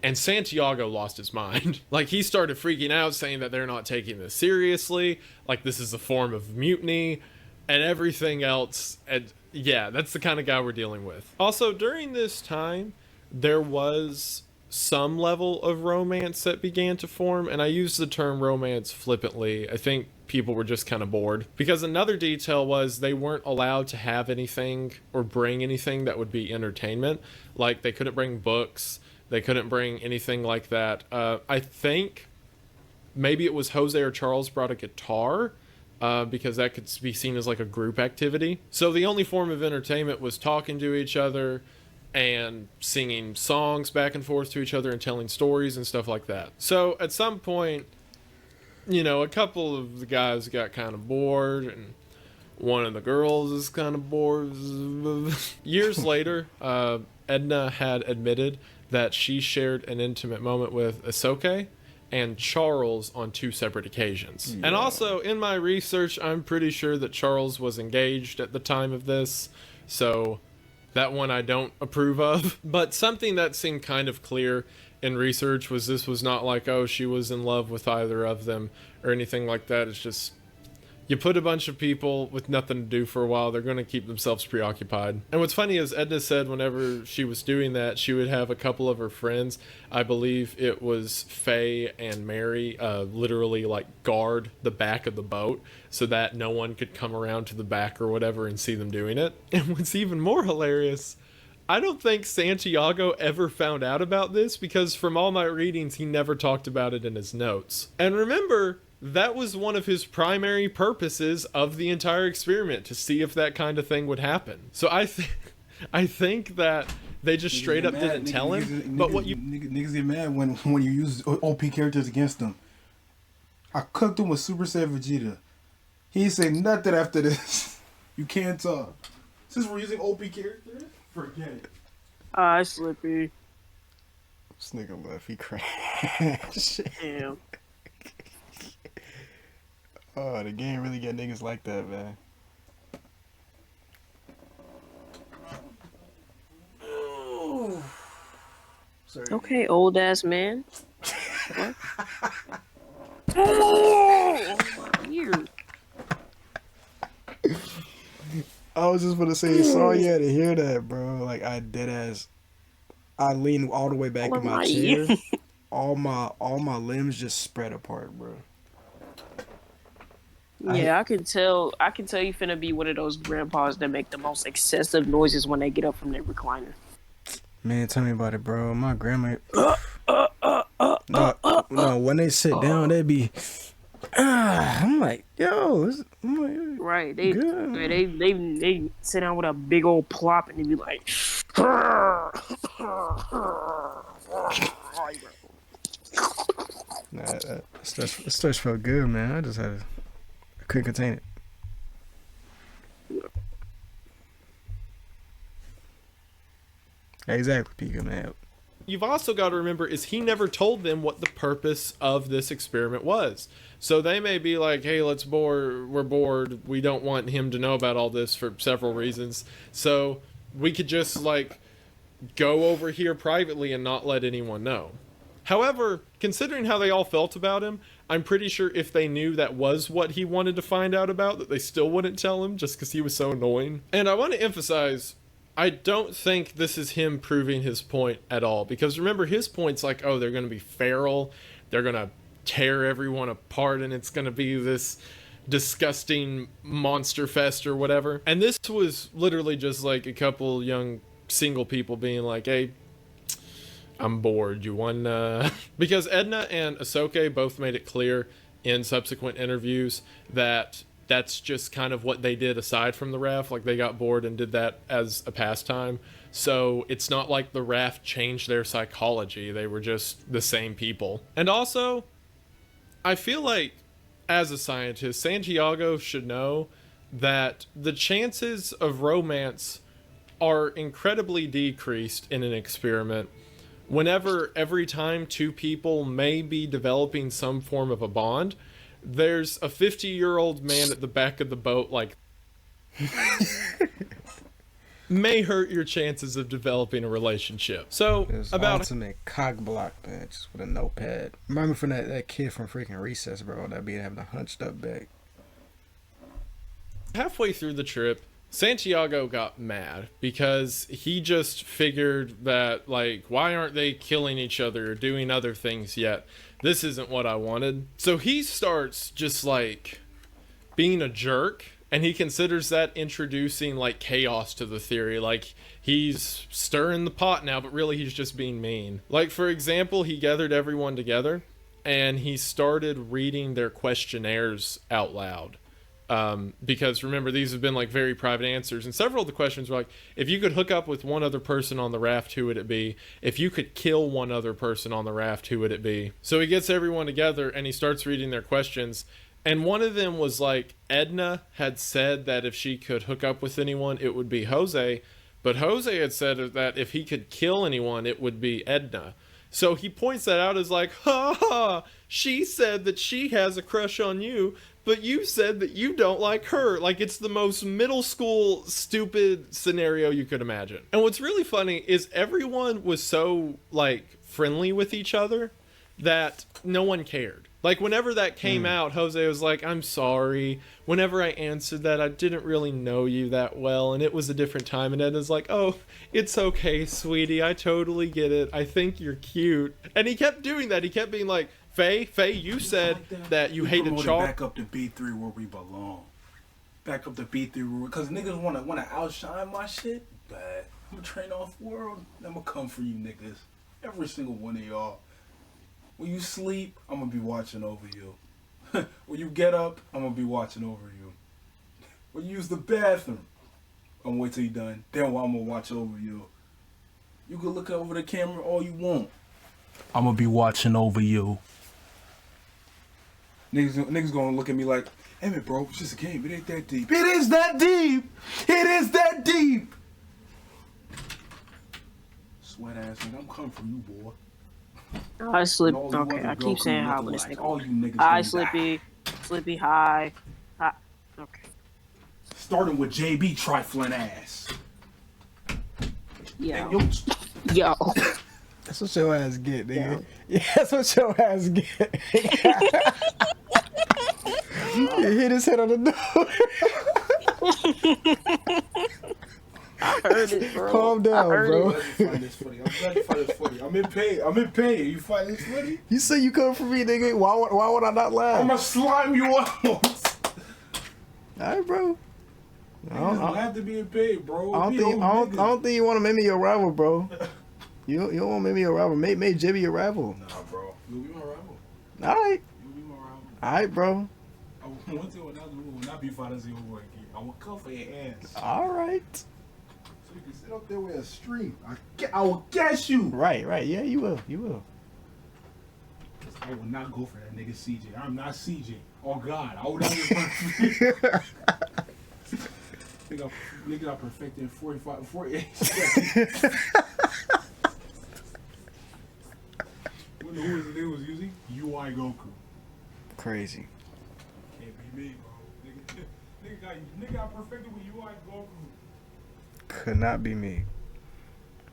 And Santiago lost his mind. Like, he started freaking out, saying that they're not taking this seriously. Like, this is a form of mutiny and everything else. And yeah, that's the kind of guy we're dealing with. Also, during this time, there was some level of romance that began to form. And I use the term romance flippantly. I think people were just kind of bored. Because another detail was they weren't allowed to have anything or bring anything that would be entertainment. Like, they couldn't bring books. They couldn't bring anything like that. I think maybe it was Jose or Charles brought a guitar because that could be seen as like a group activity. So the only form of entertainment was talking to each other and singing songs back and forth to each other and telling stories and stuff like that. So at some point, you know, a couple of the guys got kind of bored and one of the girls is kind of bored. Years later, Edna had admitted that she shared an intimate moment with Isoke and Charles on 2 separate occasions. Yeah. And also, in my research, I'm pretty sure that Charles was engaged at the time of this, so that one I don't approve of. But something that seemed kind of clear in research was this was not like, oh, she was in love with either of them or anything like that. It's just, you put a bunch of people with nothing to do for a while, they're going to keep themselves preoccupied. And what's funny is Edna said whenever she was doing that, she would have a couple of her friends, I believe it was Faye and Mary, literally like guard the back of the boat so that no one could come around to the back or whatever and see them doing it. And what's even more hilarious, I don't think Santiago ever found out about this because from all my readings, he never talked about it in his notes. And remember, that was one of his primary purposes of the entire experiment, to see if that kind of thing would happen. So I think that they just straight up didn't tell him. But what you niggas get mad when you use OP characters against them. I cooked him with Super Saiyan Vegeta. He ain't say nothing after this. You can't talk. Since we're using OP characters, forget it. Slippy. This nigga left, he crashed. Damn. Oh, the game really got niggas like that, man. Sorry. Okay, old ass man. What? Oh, my ear. I was just gonna say, sorry you had to hear that, bro. Like, I dead ass. I leaned all the way back in my chair. all my limbs just spread apart, bro. Yeah, I can tell you finna be one of those grandpas that make the most excessive noises when they get up from their recliner. Man, tell me about it, bro. My grandma. No, when they sit down, they be. I'm like, yo, right? They sit down with a big old plop and they be like. Nah, that stretch felt good, man. I couldn't contain it. Exactly, Pika, man. You've also got to remember is he never told them what the purpose of this experiment was. So they may be like, hey, we're bored. We don't want him to know about all this for several reasons. So we could just like go over here privately and not let anyone know. However, considering how they all felt about him, I'm pretty sure if they knew that was what he wanted to find out about, that they still wouldn't tell him just because he was so annoying. And I want to emphasize, I don't think this is him proving his point at all. Because remember, his point's like, oh, they're going to be feral. They're going to tear everyone apart and it's going to be this disgusting monster fest or whatever. And this was literally just like a couple young single people being like, hey, I'm bored. You want because Edna and Ahsoka both made it clear in subsequent interviews that that's just kind of what they did aside from the raft. Like they got bored and did that as a pastime. So it's not like the raft changed their psychology. They were just the same people. And also, I feel like as a scientist, Santiago should know that the chances of romance are incredibly decreased in an experiment whenever every time two people may be developing some form of a bond, there's a 50-year-old man at the back of the boat like may hurt your chances of developing a relationship. So It's about ultimate cock block, man, just with a notepad. Remember from that kid from freaking Recess, bro, that be having a hunched up back. halfway through the trip, Santiago got mad because he just figured that, like, why aren't they killing each other or doing other things yet? This isn't what I wanted. So he starts just, like, being a jerk, and he considers that introducing, like, chaos to the theory. Like, he's stirring the pot now, but really he's just being mean. Like, for example, he gathered everyone together, and he started reading their questionnaires out loud. Because remember, these have been like very private answers, and several of the questions were like, if you could hook up with one other person on the raft, who would it be? If you could kill one other person on the raft, who would it be? So he gets everyone together and he starts reading their questions, and one of them was like, Edna had said that if she could hook up with anyone, it would be Jose, but Jose had said that if he could kill anyone, it would be Edna. So he points that out as like, ha ha, she said that she has a crush on you, but you said that you don't like her. Like, it's the most middle school stupid scenario you could imagine. And what's really funny is everyone was so, like, friendly with each other that no one cared. Like, whenever that came out, Jose was like, I'm sorry. Whenever I answered that, I didn't really know you that well, and it was a different time. And Edna's like, oh, it's okay, sweetie. I totally get it. I think you're cute. And he kept doing that. He kept being like, Faye, you said that you hated Charles. Back up to B3 where we belong. Back up to B3 because niggas wanna outshine my shit. But I'm gonna train off world. I'm gonna come for you niggas. Every single one of y'all. When you sleep, I'm gonna be watching over you. When you get up, I'm gonna be watching over you. When you use the bathroom, I'm gonna wait till you're done. Then I'm gonna watch over you. You can look over the camera all you want. I'm gonna be watching over you. Niggas gonna look at me like, hey man, bro, it's just a game. It ain't that deep. It is that deep. It is that deep. Sweat ass nigga, I'm coming for you, boy. I slip. Okay, I keep saying hi when this nigga. All you niggas. Hi, Slippy, hi. Okay. Starting with JB trifling ass. Yeah. Hey, Yo. That's what your ass get, nigga. Yeah, that's what your ass get. He hit his head on the door. I heard it, bro. Calm down, bro. I'm glad you find this funny. I'm in pain. You find this funny? You say you come for me, nigga. Why would I not laugh? I'm gonna slime you out. Alright, bro. I don't have to be in pain, bro. I don't think you want to make me your rival, bro. You don't want to make me your rival. Make Jibby your rival. Nah, bro. You'll be my rival. Alright. You'll be my rival. Alright, bro. One thing will not be fantasy over again. I will come for your ass. Alright. So you can sit up there with a stream. I will guess you. Right. Yeah, you will. I will not go for that nigga CJ. I'm not CJ. Oh God, I would not Nigga, I perfected in 48 seconds. White Goku. Crazy. Can't be me, bro. Nigga got perfected with UI Goku. Could not be me.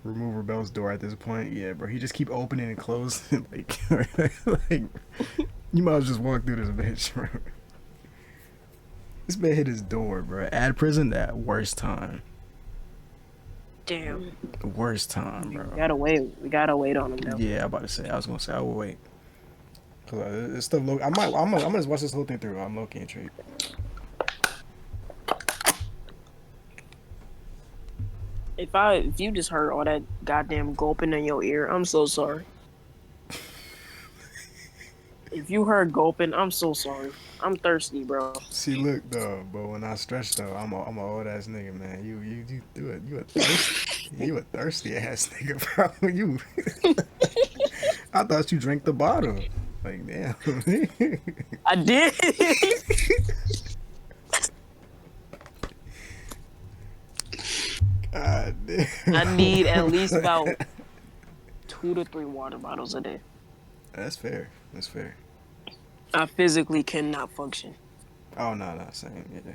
Remove Rebel's door at this point. Yeah, bro. He just keep opening and closing. like, you might as well just walk through this bitch, bro. This man hit his door, bro. Ad prison at worst time. Damn. The worst time, bro. We gotta wait. We gotta wait on him though. Yeah, I'm about to say. I was gonna say I will wait. Cause this stuff. I'm gonna just watch this whole thing through. I'm low-key intrigued. If you just heard all that goddamn gulping in your ear, I'm so sorry. If you heard gulping, I'm so sorry. I'm thirsty, bro. See, look though, but when I stretch though, I'm a old ass nigga, man. You do it. You a thirsty ass nigga, bro. You. I thought you drank the bottle. Like damn. I did. God damn. I need at least about 2 to 3 water bottles a day. That's fair. That's fair. I physically cannot function. Oh no, same. Yeah.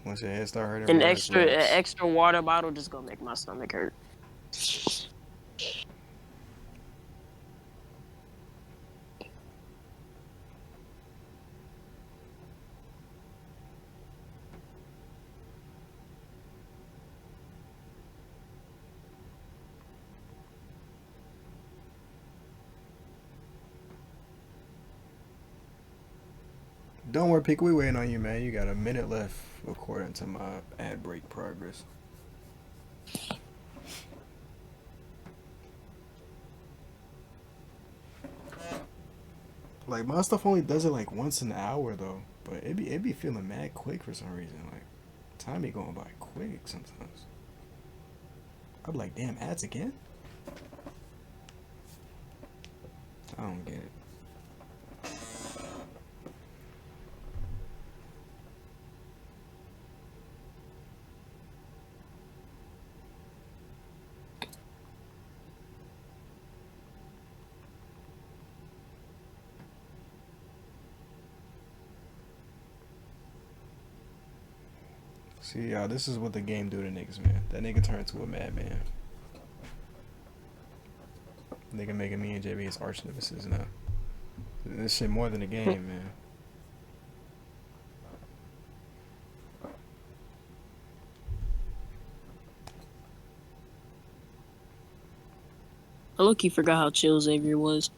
Once your head start hurting, An relax, extra relax. water bottle just gonna make my stomach hurt. Don't worry, Pick. We waiting on you, man. You got a minute left according to my ad break progress. Like my stuff only does it like once an hour though, but it be feeling mad quick for some reason. Like time be going by quick sometimes. I'm like, damn, ads again? I don't get it. See, y'all, this is what the game do to niggas, man. That nigga turned to a madman. Nigga making me and JB his arch nemesis now. This shit more than a game, man. I look, you forgot how chill Xavier was.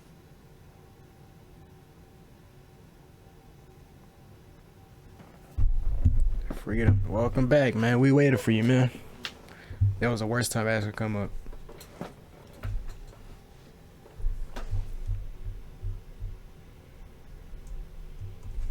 Freedom. Welcome back, man. We waited for you, man. That was the worst time ass could come up.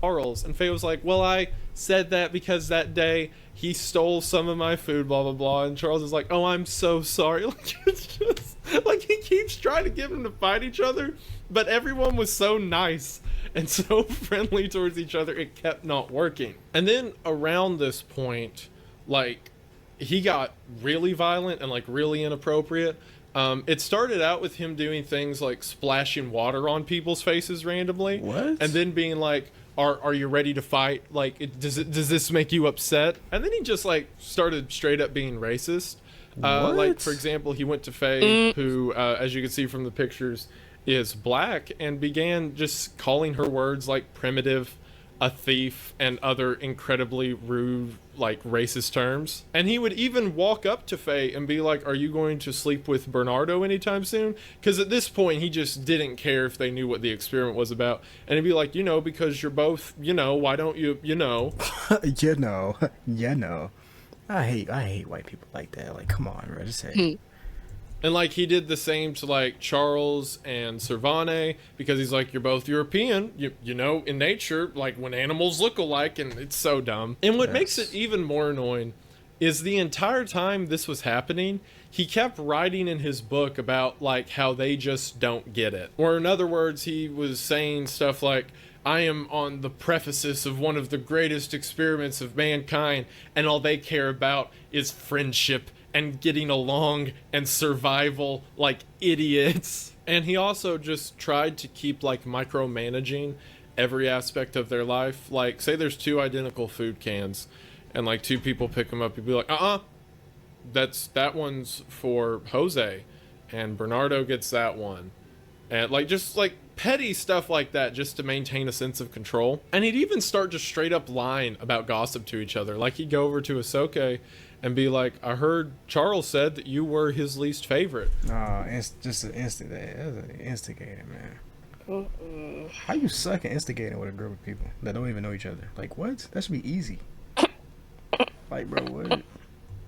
Charles, and Faye was like, well, I said that because that day he stole some of my food, blah blah blah. And Charles is like, oh, I'm so sorry. Like, it's just like he keeps trying to get them to fight each other, but everyone was so nice and so friendly towards each other, it kept not working. And then around this point, like, he got really violent and like really inappropriate. It started out with him doing things like splashing water on people's faces randomly. What? And then being like, are you ready to fight? Like, does this make you upset? And then he just like started straight up being racist. Like, for example, he went to Faye, who, as you can see from the pictures, is black, and began just calling her words like primitive, a thief, and other incredibly rude, like, racist terms. And he would even walk up to Faye and be like, are you going to sleep with Bernardo anytime soon? Because at this point, he just didn't care if they knew what the experiment was about. And he'd be like, because you're both, why don't you, you know. I hate white people like that. Like, come on, bro. Just say. And, like, he did the same to, like, Charles and Servane, because he's like, you're both European, in nature, like, when animals look alike, and it's so dumb. And what makes it even more annoying is the entire time this was happening, he kept writing in his book about, like, how they just don't get it. Or, in other words, he was saying stuff like, I am on the prefaces of one of the greatest experiments of mankind, and all they care about is friendship and getting along and survival, like idiots. And he also just tried to keep like micromanaging every aspect of their life. Like, say there's two identical food cans, and like two people pick them up, you'd be like, that one's for Jose, and Bernardo gets that one, and like just like petty stuff like that, just to maintain a sense of control. And he'd even start just straight up lying about gossip to each other. Like he'd go over to Ahsoka and be like, I heard Charles said that you were his least favorite. Nah, it's just an instant. That's an instigator, man. How you suck at instigating with a group of people that don't even know each other? Like, what? That should be easy. Like, bro, what?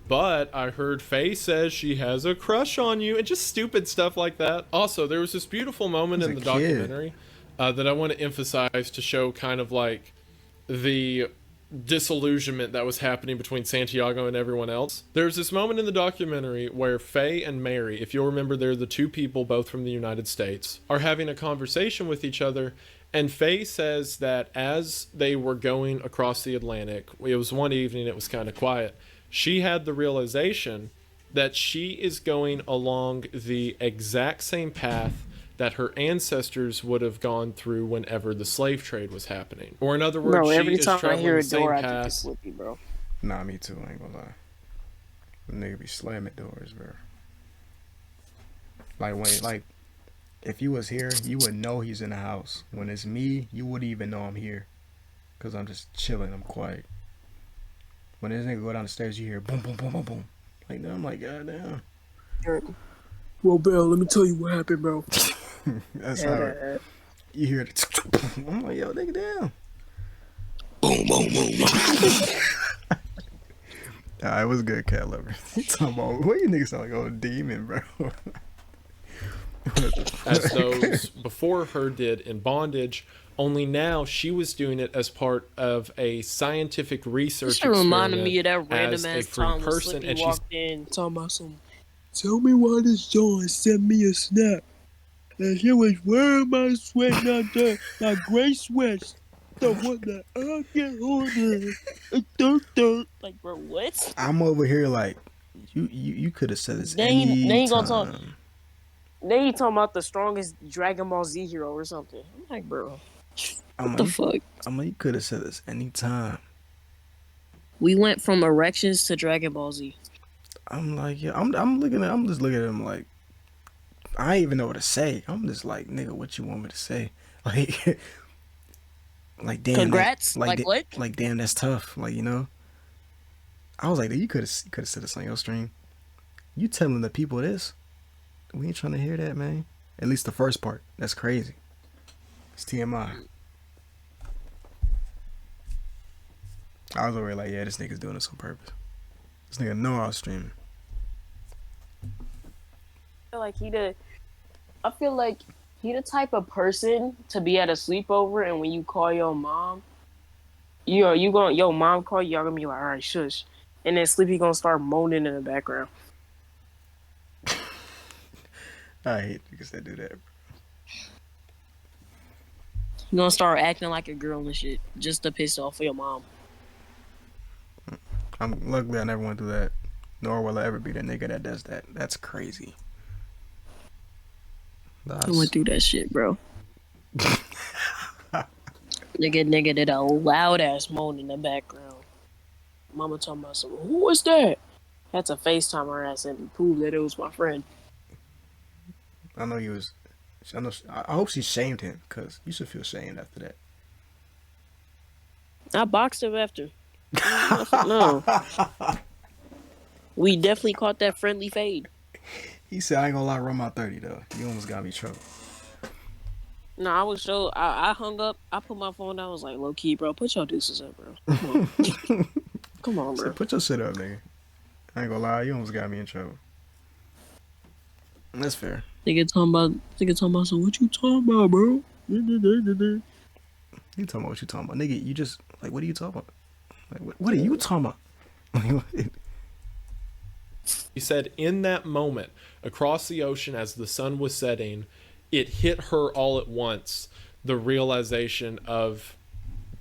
But I heard Faye says she has a crush on you, and just stupid stuff like that. Also, there was this beautiful moment in the documentary that I want to emphasize to show kind of like the disillusionment that was happening between Santiago and everyone else. There's this moment in the documentary where Faye and Mary, if you'll remember, they're the two people, both from the United States, are having a conversation with each other. And Faye says that as they were going across the Atlantic, it was one evening, it was kind of quiet, she had the realization that she is going along the exact same path that her ancestors would have gone through whenever the slave trade was happening. Or in other words, bro, she every is time I traveling hear the a same door, I think path. it's Slippy, bro. Nah, me too. I ain't gonna lie. The nigga be slamming doors, bro. Like if you was here, you would know he's in the house. When it's me, you wouldn't even know I'm here, cause I'm just chilling. I'm quiet. When this nigga go down the stairs, you hear boom, boom, boom, boom, boom. Like that, I'm like, God damn. Rowbell, let me tell you what happened, bro. That's how you hear it. I'm like, yo, nigga, damn. Boom, boom, boom. It was good, cat lover. You talking about what you niggas sound like old demon, bro? As those before her did in bondage, only now she was doing it as part of a scientific research She reminded experiment me of that random as a ass free time when person, Slippy and she's walked in talking about some. Tell me why this John sent me a snap. And she was wearing my sweat, not that, my gray sweats. So what the I get on like, bro, what? I'm over here like, you could have said this They any ain't gonna time. talk. They ain't talking about the strongest Dragon Ball Z hero or something. I'm like, bro, what the fuck? I'm like, you could have said this any time. We went from erections to Dragon Ball Z. I'm like, yeah, I'm just looking at him like, I ain't even know what to say. I'm just like, nigga, what you want me to say? Like, like damn. Congrats. Like what? Like damn, that's tough. Like, you know. I was like, you could have said this on your stream. You telling the people this? We ain't trying to hear that, man. At least the first part. That's crazy. It's TMI. I was over here like, yeah, this nigga's doing this on purpose. This nigga know I was streaming. I feel like he the type of person to be at a sleepover, and when you call your mom, your mom call you, y'all gonna be like, all right, shush, and then Sleepy gonna start moaning in the background. I hate niggas that do that. You gonna start acting like a girl and shit just to piss off your mom. Luckily I never went through that, nor will I ever be the nigga that does that. That's crazy. I went through that shit, bro. nigga did a loud ass moan in the background. Mama talking about some, who was that? Had to FaceTime her ass and prove that it was my friend. I know he was. I hope she shamed him, because you should feel shamed after that. I boxed him after. No. We definitely caught that friendly fade. He said, I ain't gonna lie, run my 30 though. You almost got me in trouble. No, I hung up. I put my phone down. I was like, low key, bro, put your deuces up, bro. Come on, Come on, bro. So put your shit up, nigga. I ain't gonna lie, you almost got me in trouble. That's fair. Nigga talking about some, what you talking about, bro? You talking about what you talking about? Nigga, you just, like, what are you talking about? Like, what are you talking about? He said in that moment, across the ocean as the sun was setting, it hit her all at once, the realization of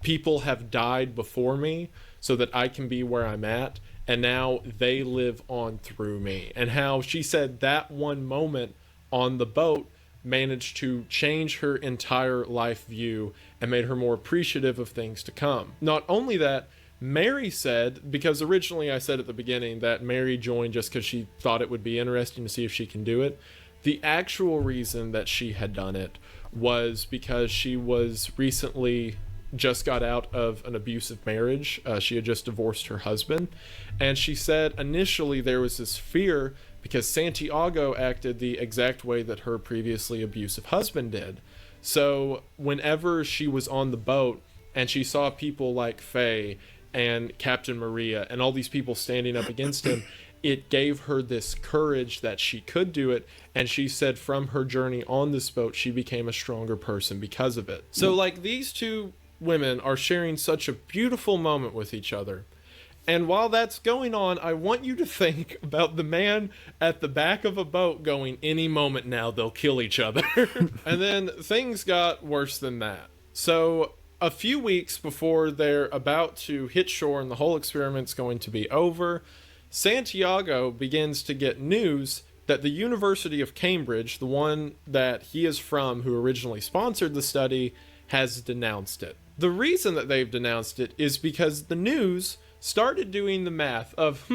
people have died before me so that I can be where I'm at, and now they live on through me. And how she said that one moment on the boat managed to change her entire life view and made her more appreciative of things to come. Not only that, Mary said, because originally I said at the beginning that Mary joined just because she thought it would be interesting to see if she can do it. The actual reason that she had done it was because she was recently just got out of an abusive marriage. She had just divorced her husband. And she said initially there was this fear because Santiago acted the exact way that her previously abusive husband did. So whenever she was on the boat and she saw people like Faye and Captain Maria and all these people standing up against him, it gave her this courage that she could do it. And she said from her journey on this boat, she became a stronger person because of it. So like these two women are sharing such a beautiful moment with each other. And while that's going on, I want you to think about the man at the back of a boat going, any moment now, they'll kill each other. And then things got worse than that. So a few weeks before they're about to hit shore and the whole experiment's going to be over, Santiago begins to get news that the University of Cambridge, the one that he is from, who originally sponsored the study, has denounced it. The reason that they've denounced it is because the news started doing the math of,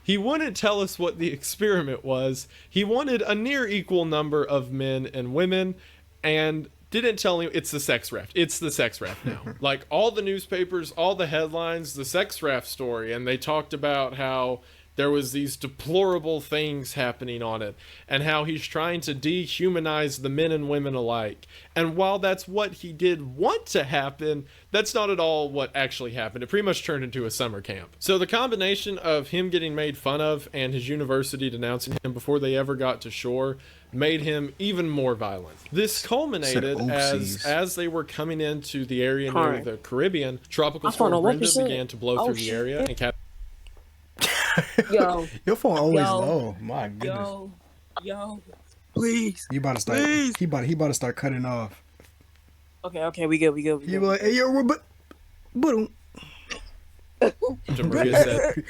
he wouldn't tell us what the experiment was. He wanted a near equal number of men and women, and didn't tell him it's the sex raft. It's the sex raft now. Like all the newspapers, all the headlines, the sex raft story, and they talked about how there was these deplorable things happening on it and how he's trying to dehumanize the men and women alike. And while that's what he did want to happen, that's not at all what actually happened. It pretty much turned into a summer camp. So the combination of him getting made fun of and his university denouncing him before they ever got to shore made him even more violent. This culminated as they were coming into the area near the Caribbean. Tropical Storm Brenda began to blow through the area and Yo, Your phone always low. My goodness. Yo, please. You about to start? Please. He about to start cutting off. Okay, we good. You be like, hey yo, but Maria said,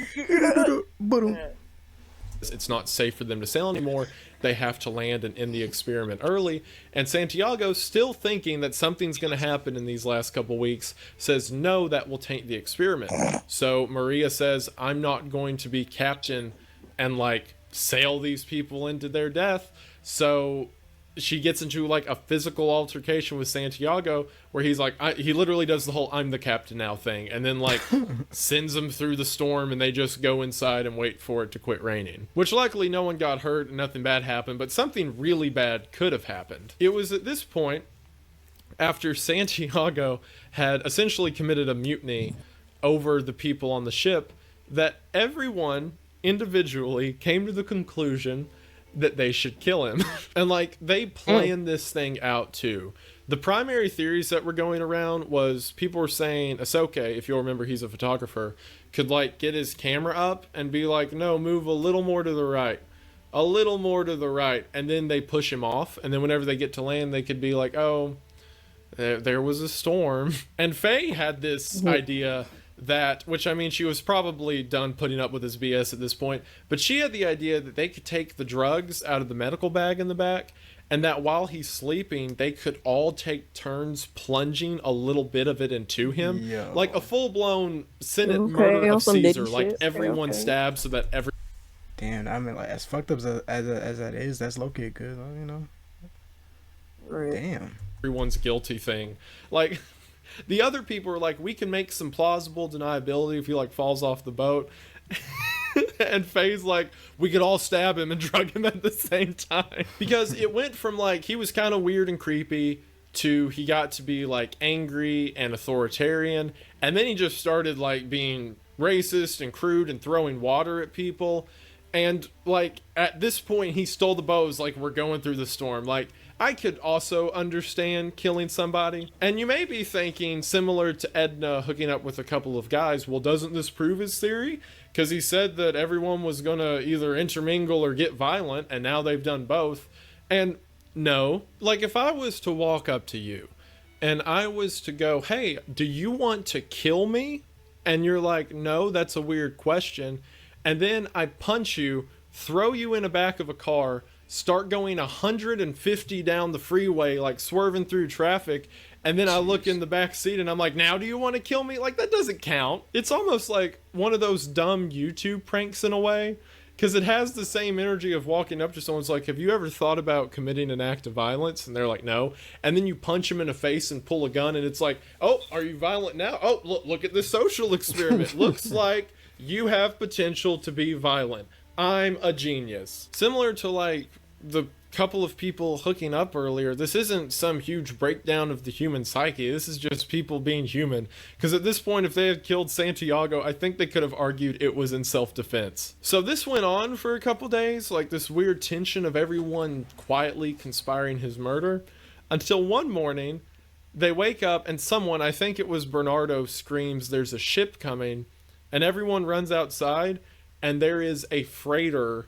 it's not safe for them to sail anymore. They have to land and end the experiment early. And Santiago's still thinking that something's going to happen in these last couple weeks, says no, that will taint the experiment. So Maria says, I'm not going to be captain and like sail these people into their death. So she gets into like a physical altercation with Santiago where he's like, he literally does the whole I'm the captain now thing, and then like sends them through the storm, and they just go inside and wait for it to quit raining, which luckily no one got hurt and nothing bad happened, but something really bad could have happened. It was at this point, after Santiago had essentially committed a mutiny over the people on the ship, that everyone individually came to the conclusion that they should kill him. And like they planned this thing out too. The primary theories that were going around was people were saying Ahsoka, if you'll remember, he's a photographer, could like get his camera up and be like, no, move a little more to the right, a little more to the right, and then they push him off, and then whenever they get to land they could be like, oh, there was a storm. And Faye had this idea that, which I mean, she was probably done putting up with his BS at this point, but she had the idea that they could take the drugs out of the medical bag in the back, and that while he's sleeping, they could all take turns plunging a little bit of it into him. Yo. Like a full-blown Senate murder of Caesar, like everyone stabs so that every... Damn, I mean, like, as fucked up as that is, that's low-key good, you know? Right. Damn. Everyone's guilty thing. Like... The other people are like, we can make some plausible deniability if he like falls off the boat. And Faye's like, we could all stab him and drug him at the same time. Because it went from like, he was kind of weird and creepy to he got to be like angry and authoritarian. And then he just started like being racist and crude and throwing water at people. And like at this point he stole the bows like we're going through the storm. Like I could also understand killing somebody. And you may be thinking, similar to Edna hooking up with a couple of guys, well, doesn't this prove his theory? Because he said that everyone was going to either intermingle or get violent, and now they've done both. And no. Like, if I was to walk up to you, and I was to go, hey, do you want to kill me? And you're like, no, that's a weird question. And then I punch you, throw you in the back of a car, start going 150 down the freeway, like swerving through traffic. And then I look in the back seat and I'm like, now do you want to kill me? Like, that doesn't count. It's almost like one of those dumb YouTube pranks in a way, because it has the same energy of walking up to someone's like, have you ever thought about committing an act of violence? And they're like, no. And then you punch them in the face and pull a gun and it's like, oh, are you violent now? Oh, look at this social experiment. Looks like you have potential to be violent. I'm a genius. Similar to like the couple of people hooking up earlier, this isn't some huge breakdown of the human psyche. This is just people being human. Because at this point, if they had killed Santiago, I think they could have argued it was in self-defense. So this went on for a couple days, like this weird tension of everyone quietly conspiring his murder, until one morning, they wake up and someone, I think it was Bernardo, screams, there's a ship coming, and everyone runs outside, and there is a freighter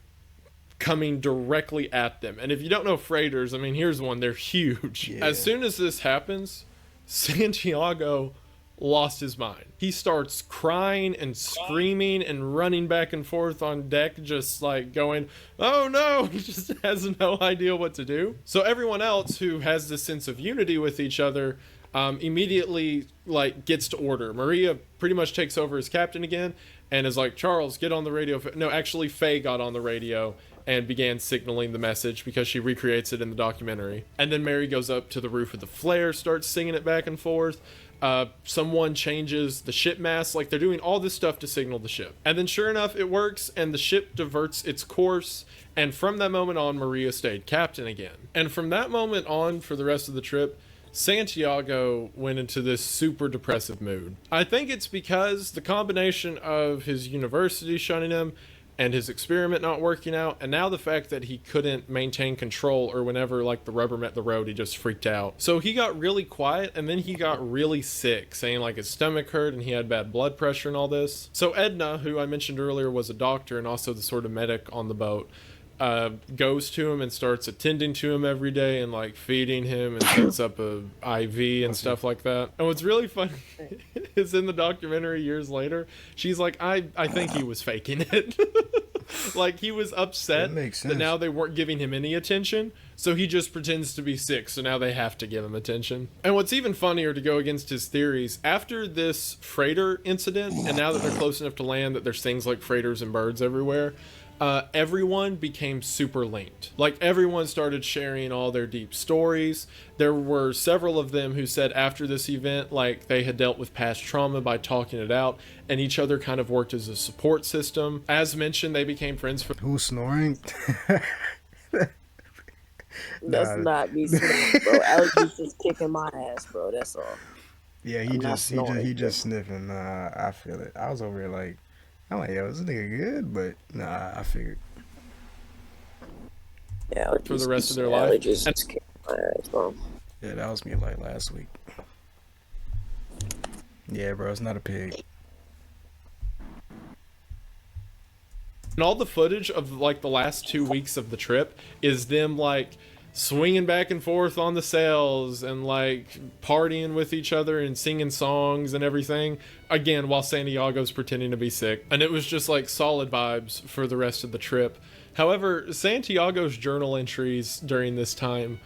coming directly at them. And if you don't know freighters, I mean, here's one. They're huge. Yeah. As soon as this happens, Santiago lost his mind. He starts crying and screaming and running back and forth on deck, just like going, oh no, he just has no idea what to do. So everyone else who has this sense of unity with each other immediately like gets to order. Maria pretty much takes over as captain again and is like, Charles, get on the radio. No, actually Faye got on the radio and began signaling the message because she recreates it in the documentary. And then Mary goes up to the roof of the flare, starts singing it back and forth. Someone changes the ship mast. Like, they're doing all this stuff to signal the ship. And then sure enough, it works, and the ship diverts its course. And from that moment on, Maria stayed captain again. And from that moment on, for the rest of the trip, Santiago went into this super depressive mood. I think it's because the combination of his university shunning him and his experiment not working out, and now the fact that he couldn't maintain control, or whenever like the rubber met the road, he just freaked out. So he got really quiet, and then he got really sick, saying like his stomach hurt and he had bad blood pressure and all this. So Edna, who I mentioned earlier was a doctor and also the sort of medic on the boat, goes to him and starts attending to him every day and like feeding him and sets up a IV and stuff like that. And what's really funny is in the documentary years later, she's like, I think he was faking it. Like, he was upset that now they weren't giving him any attention, so he just pretends to be sick, so now they have to give him attention. And what's even funnier, to go against his theories, after this freighter incident, and now that they're close enough to land that there's things like freighters and birds everywhere, everyone became super linked. Like, everyone started sharing all their deep stories. There were several of them who said after this event, like, they had dealt with past trauma by talking it out, and each other kind of worked as a support system. As mentioned, they became friends for— Who's snoring? That's not me snoring, bro. Allergies just kicking my ass, bro. That's all. Yeah, he just sniffing. Nah, I feel it. I was over here like, I'm like, yo, this nigga good, but nah, I figured. Yeah, for the rest of their life. Just kicking my ass, bro. Yeah, that was me like last week. Yeah, bro, it's not a pig. And all the footage of like the last 2 weeks of the trip is them like swinging back and forth on the sails and like partying with each other and singing songs and everything, again while Santiago's pretending to be sick. And it was just like solid vibes for the rest of the trip. However, Santiago's journal entries during this time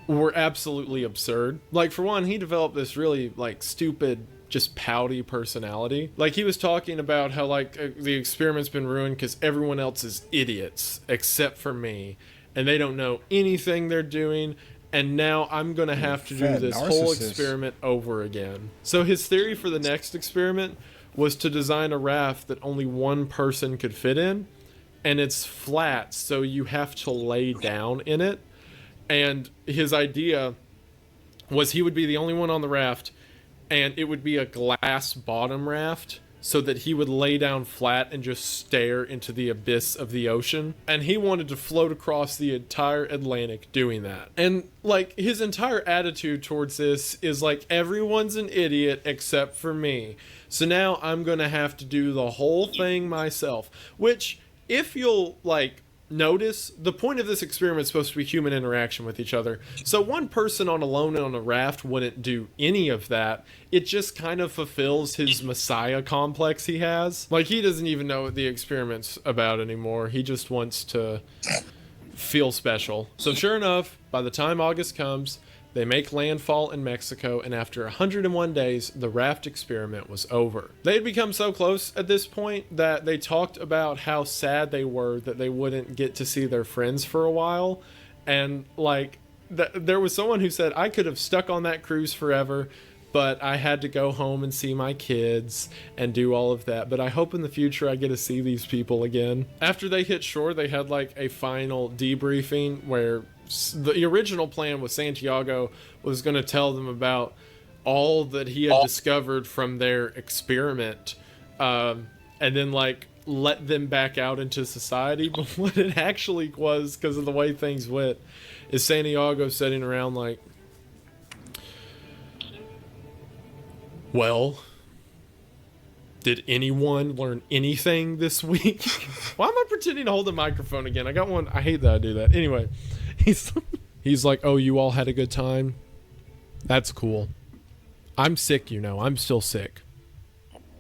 were absolutely absurd. Like, for one, he developed this really like stupid, just pouty personality. Like, he was talking about how like the experiment's been ruined because everyone else is idiots except for me, and they don't know anything they're doing, and now I'm gonna have to do this whole experiment over again. So his theory for the next experiment was to design a raft that only one person could fit in, and it's flat, so you have to lay down in it. And his idea was he would be the only one on the raft, and it would be a glass bottom raft, so that he would lay down flat and just stare into the abyss of the ocean. And he wanted to float across the entire Atlantic doing that. And like, his entire attitude towards this is like, everyone's an idiot except for me, so now I'm gonna have to do the whole thing myself. Which, if you'll like notice, the point of this experiment is supposed to be human interaction with each other. So one person alone on a raft wouldn't do any of that. It just kind of fulfills his messiah complex he has. Like, he doesn't even know what the experiment's about anymore. He just wants to feel special. So sure enough, by the time August comes, they make landfall in Mexico, and after 101 days, the Raft experiment was over. They had become so close at this point that they talked about how sad they were that they wouldn't get to see their friends for a while. And like, there was someone who said, I could have stuck on that cruise forever, but I had to go home and see my kids and do all of that. But I hope in the future I get to see these people again. After they hit shore, they had like a final debriefing where the original plan was Santiago was going to tell them about all that he had discovered from their experiment, and then like let them back out into society. But what it actually was, because of the way things went, is Santiago sitting around like, well, did anyone learn anything this week? Why am I pretending to hold the microphone again? I got one. I hate that I do that. Anyway, he's like, oh, you all had a good time? That's cool. I'm sick, you know. I'm still sick.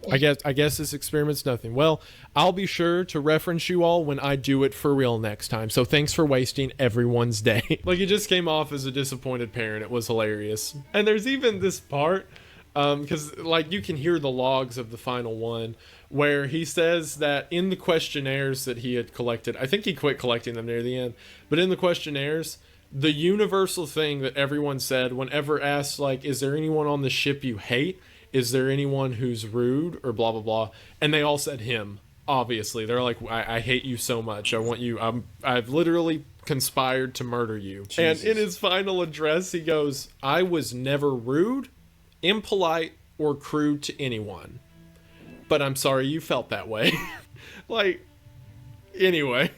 I guess this experiment's nothing. Well, I'll be sure to reference you all when I do it for real next time. So thanks for wasting everyone's day. Like, he just came off as a disappointed parent. It was hilarious. And there's even this part, because like you can hear the logs of the final one, where he says that in the questionnaires that he had collected, I think he quit collecting them near the end, but in the questionnaires, the universal thing that everyone said whenever asked, like, is there anyone on the ship you hate? Is there anyone who's rude or blah, blah, blah? And they all said him, obviously. They're like, I hate you so much. I want you, I've literally conspired to murder you. Jesus. And in his final address, he goes, I was never rude, impolite, or crude to anyone. But I'm sorry you felt that way. Like, anyway,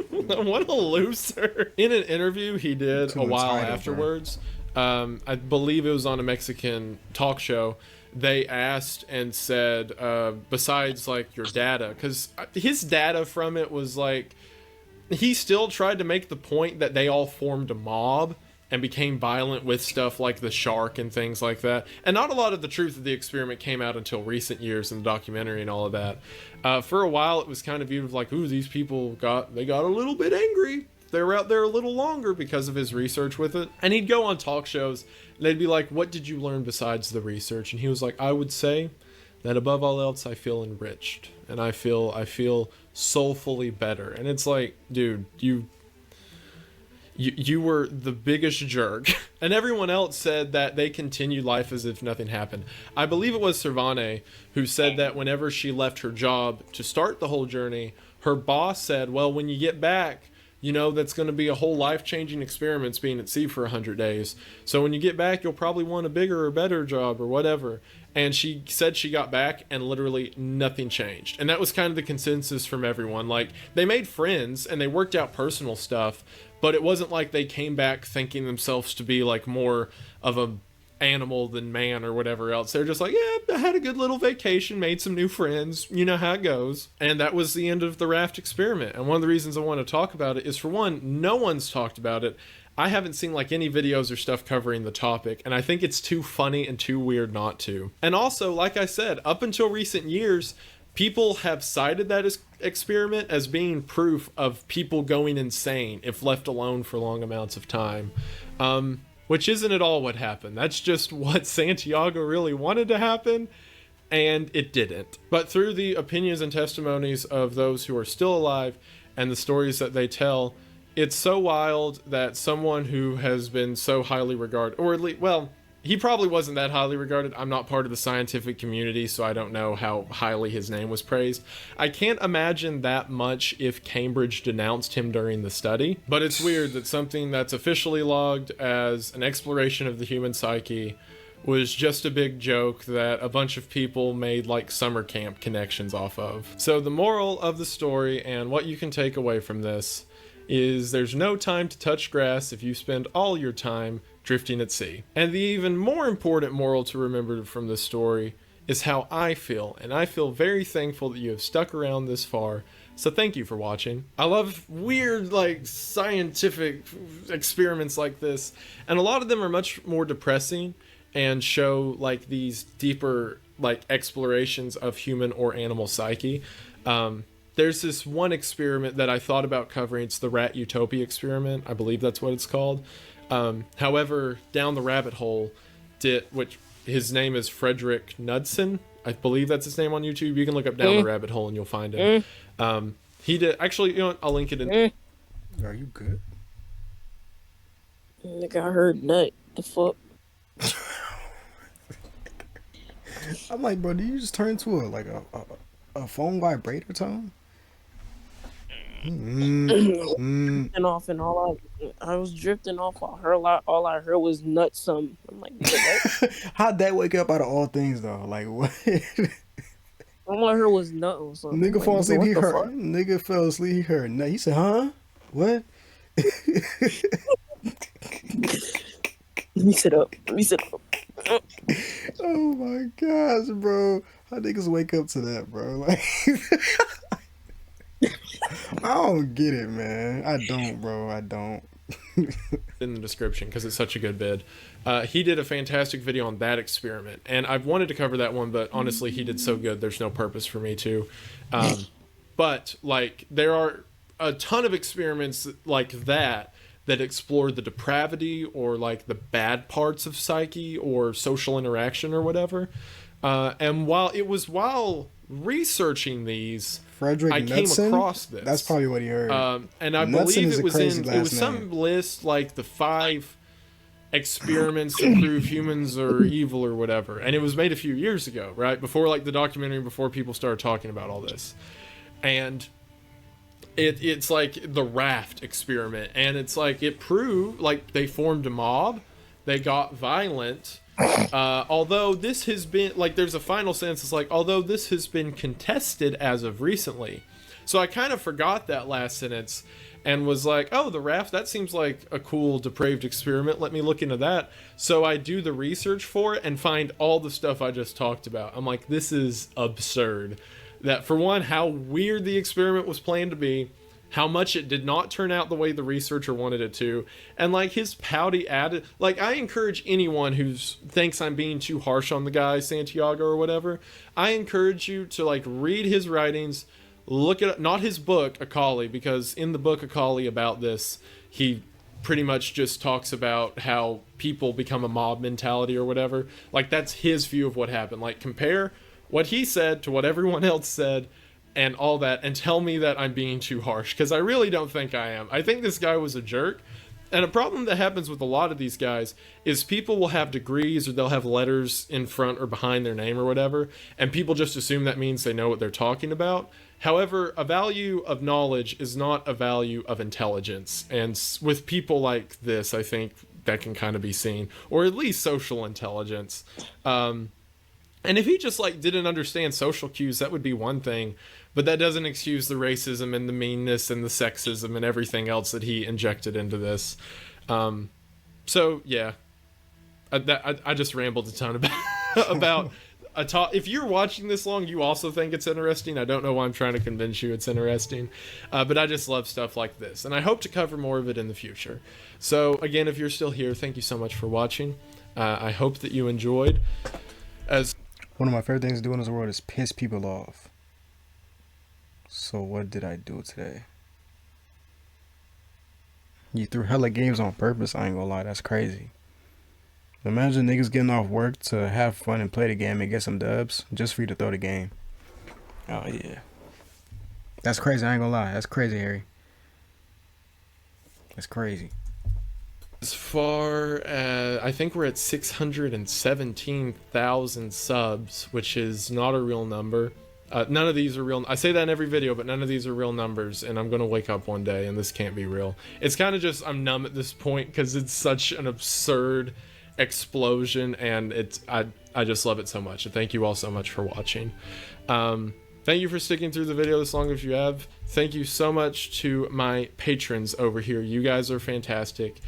what a loser. In an interview he did a while afterwards, I believe it was on a Mexican talk show, they asked and said, besides like your data, because his data from it was like, he still tried to make the point that they all formed a mob and became violent with stuff like the shark and things like that. And not a lot of the truth of the experiment came out until recent years in the documentary and all of that. For a while, it was kind of viewed of like, ooh, these people got a little bit angry. They were out there a little longer because of his research with it. And he'd go on talk shows, and they'd be like, what did you learn besides the research? And he was like, I would say that above all else, I feel enriched. And I feel soulfully better. And it's like, dude, you were the biggest jerk. And everyone else said that they continued life as if nothing happened. I believe it was Cervane who said that whenever she left her job to start the whole journey, her boss said, well, when you get back, you know, that's going to be a whole life-changing experience being at sea for 100 days. So when you get back, you'll probably want a bigger or better job or whatever. And she said she got back and literally nothing changed. And that was kind of the consensus from everyone. Like, they made friends and they worked out personal stuff, but it wasn't like they came back thinking themselves to be like more of a animal than man or whatever else. They're just like, yeah, I had a good little vacation, made some new friends, you know how it goes. And that was the end of the Raft experiment. And one of the reasons I want to talk about it is, for one, no one's talked about it. I haven't seen like any videos or stuff covering the topic, and I think it's too funny and too weird not to. And also, like I said, up until recent years, people have cited that experiment as being proof of people going insane if left alone for long amounts of time. Which isn't at all what happened. That's just what Santiago really wanted to happen, and it didn't. But through the opinions and testimonies of those who are still alive and the stories that they tell, it's so wild that someone who has been so highly regarded, or at least, well, he probably wasn't that highly regarded. I'm not part of the scientific community, so I don't know how highly his name was praised. I can't imagine that much if Cambridge denounced him during the study. But it's weird that something that's officially logged as an exploration of the human psyche was just a big joke that a bunch of people made like summer camp connections off of. So the moral of the story and what you can take away from this is there's no time to touch grass if you spend all your time drifting at sea. And the even more important moral to remember from this story is how I feel, and I feel very thankful that you have stuck around this far, so thank you for watching. I love weird, like, scientific experiments like this, and a lot of them are much more depressing and show, like, these deeper, like, explorations of human or animal psyche. there's this one experiment that I thought about covering. It's the rat utopia experiment. I believe that's what it's called. However, down the rabbit hole, which his name is Frederick Knudsen. I believe that's his name on YouTube. You can look up down the rabbit hole and you'll find him. He did actually. You know what? I'll link it in. Are you good? Nigga, I heard nut. The fuck? I'm like, bro, did you just turn into a phone vibrator tone? And off and I was drifting off. All I heard was nut some. I'm like, what? How'd that wake up out of all things though? Like what? All I heard was nut or something. Nigga like, fall asleep. what He the heard. fuck? Nigga fell asleep. He heard. No, he said, "Huh? What?" Let me sit up. Oh my gosh, bro! How niggas wake up to that, bro? Like, I don't get it, man. I don't, bro. I don't. In the description because it's such a good vid. He did a fantastic video on that experiment, and I've wanted to cover that one, but honestly, he did so good. There's no purpose for me to. But like, there are a ton of experiments like that explore the depravity or like the bad parts of psyche or social interaction or whatever. And while researching these, Frederick I came Knudsen? across this. That's probably what he heard. And I Knudsen believe is it a was crazy it last was some name. list like the 5 experiments to prove humans are evil or whatever. And it was made a few years ago, right? Before like the documentary, before people started talking about all this. And it's like the Raft experiment, and it's like it proved like they formed a mob, they got violent. Although this has been like, there's a final sentence. It's like, although this has been contested as of recently. So I kind of forgot that last sentence and was like, oh, the Raft, that seems like a cool depraved experiment. Let me look into that. So I do the research for it and find all the stuff I just talked about. I'm like, this is absurd. That for one, how weird the experiment was planned to be, how much it did not turn out the way the researcher wanted it to, and like his pouty attitude. Like, I encourage anyone who thinks I'm being too harsh on the guy Santiago or whatever, I encourage you to like read his writings, look at not his book Acali, because in the book Acali about this, he pretty much just talks about how people become a mob mentality or whatever. Like, that's his view of what happened. Like, compare what he said to what everyone else said and all that, and tell me that I'm being too harsh, because I really don't think I am. I think this guy was a jerk. And a problem that happens with a lot of these guys is people will have degrees or they'll have letters in front or behind their name or whatever, and people just assume that means they know what they're talking about. However, a value of knowledge is not a value of intelligence. And with people like this, I think that can kind of be seen, or at least social intelligence. And if he just like didn't understand social cues, that would be one thing, but that doesn't excuse the racism and the meanness and the sexism and everything else that he injected into this. So yeah, I just rambled a ton about if you're watching this long, you also think it's interesting. I don't know why I'm trying to convince you it's interesting, but I just love stuff like this, and I hope to cover more of it in the future. So again, if you're still here, thank you so much for watching. I hope that you enjoyed. One of my favorite things to do in this world is piss people off. So what did I do today? You threw hella games on purpose, I ain't gonna lie, that's crazy. Imagine niggas getting off work to have fun and play the game and get some dubs just for you to throw the game. Oh yeah. That's crazy, I ain't gonna lie. That's crazy, Harry. That's crazy. As far as, I think we're at 617,000 subs, which is not a real number. None of these are real. I say that in every video, but none of these are real numbers, and I'm going to wake up one day and this can't be real. It's kind of just, I'm numb at this point because it's such an absurd explosion, and I just love it so much. And thank you all so much for watching. Thank you for sticking through the video as long as you have. Thank you so much to my patrons over here. You guys are fantastic.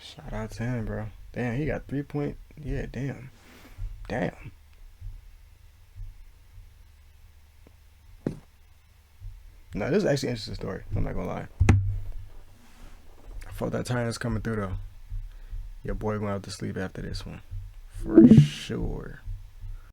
Shout out to him, bro. Damn, he got 3 point. Yeah, damn. Damn. No, this is actually an interesting story. I'm not gonna lie. I felt that tiredness coming through though. Your boy going out to sleep after this one. For sure.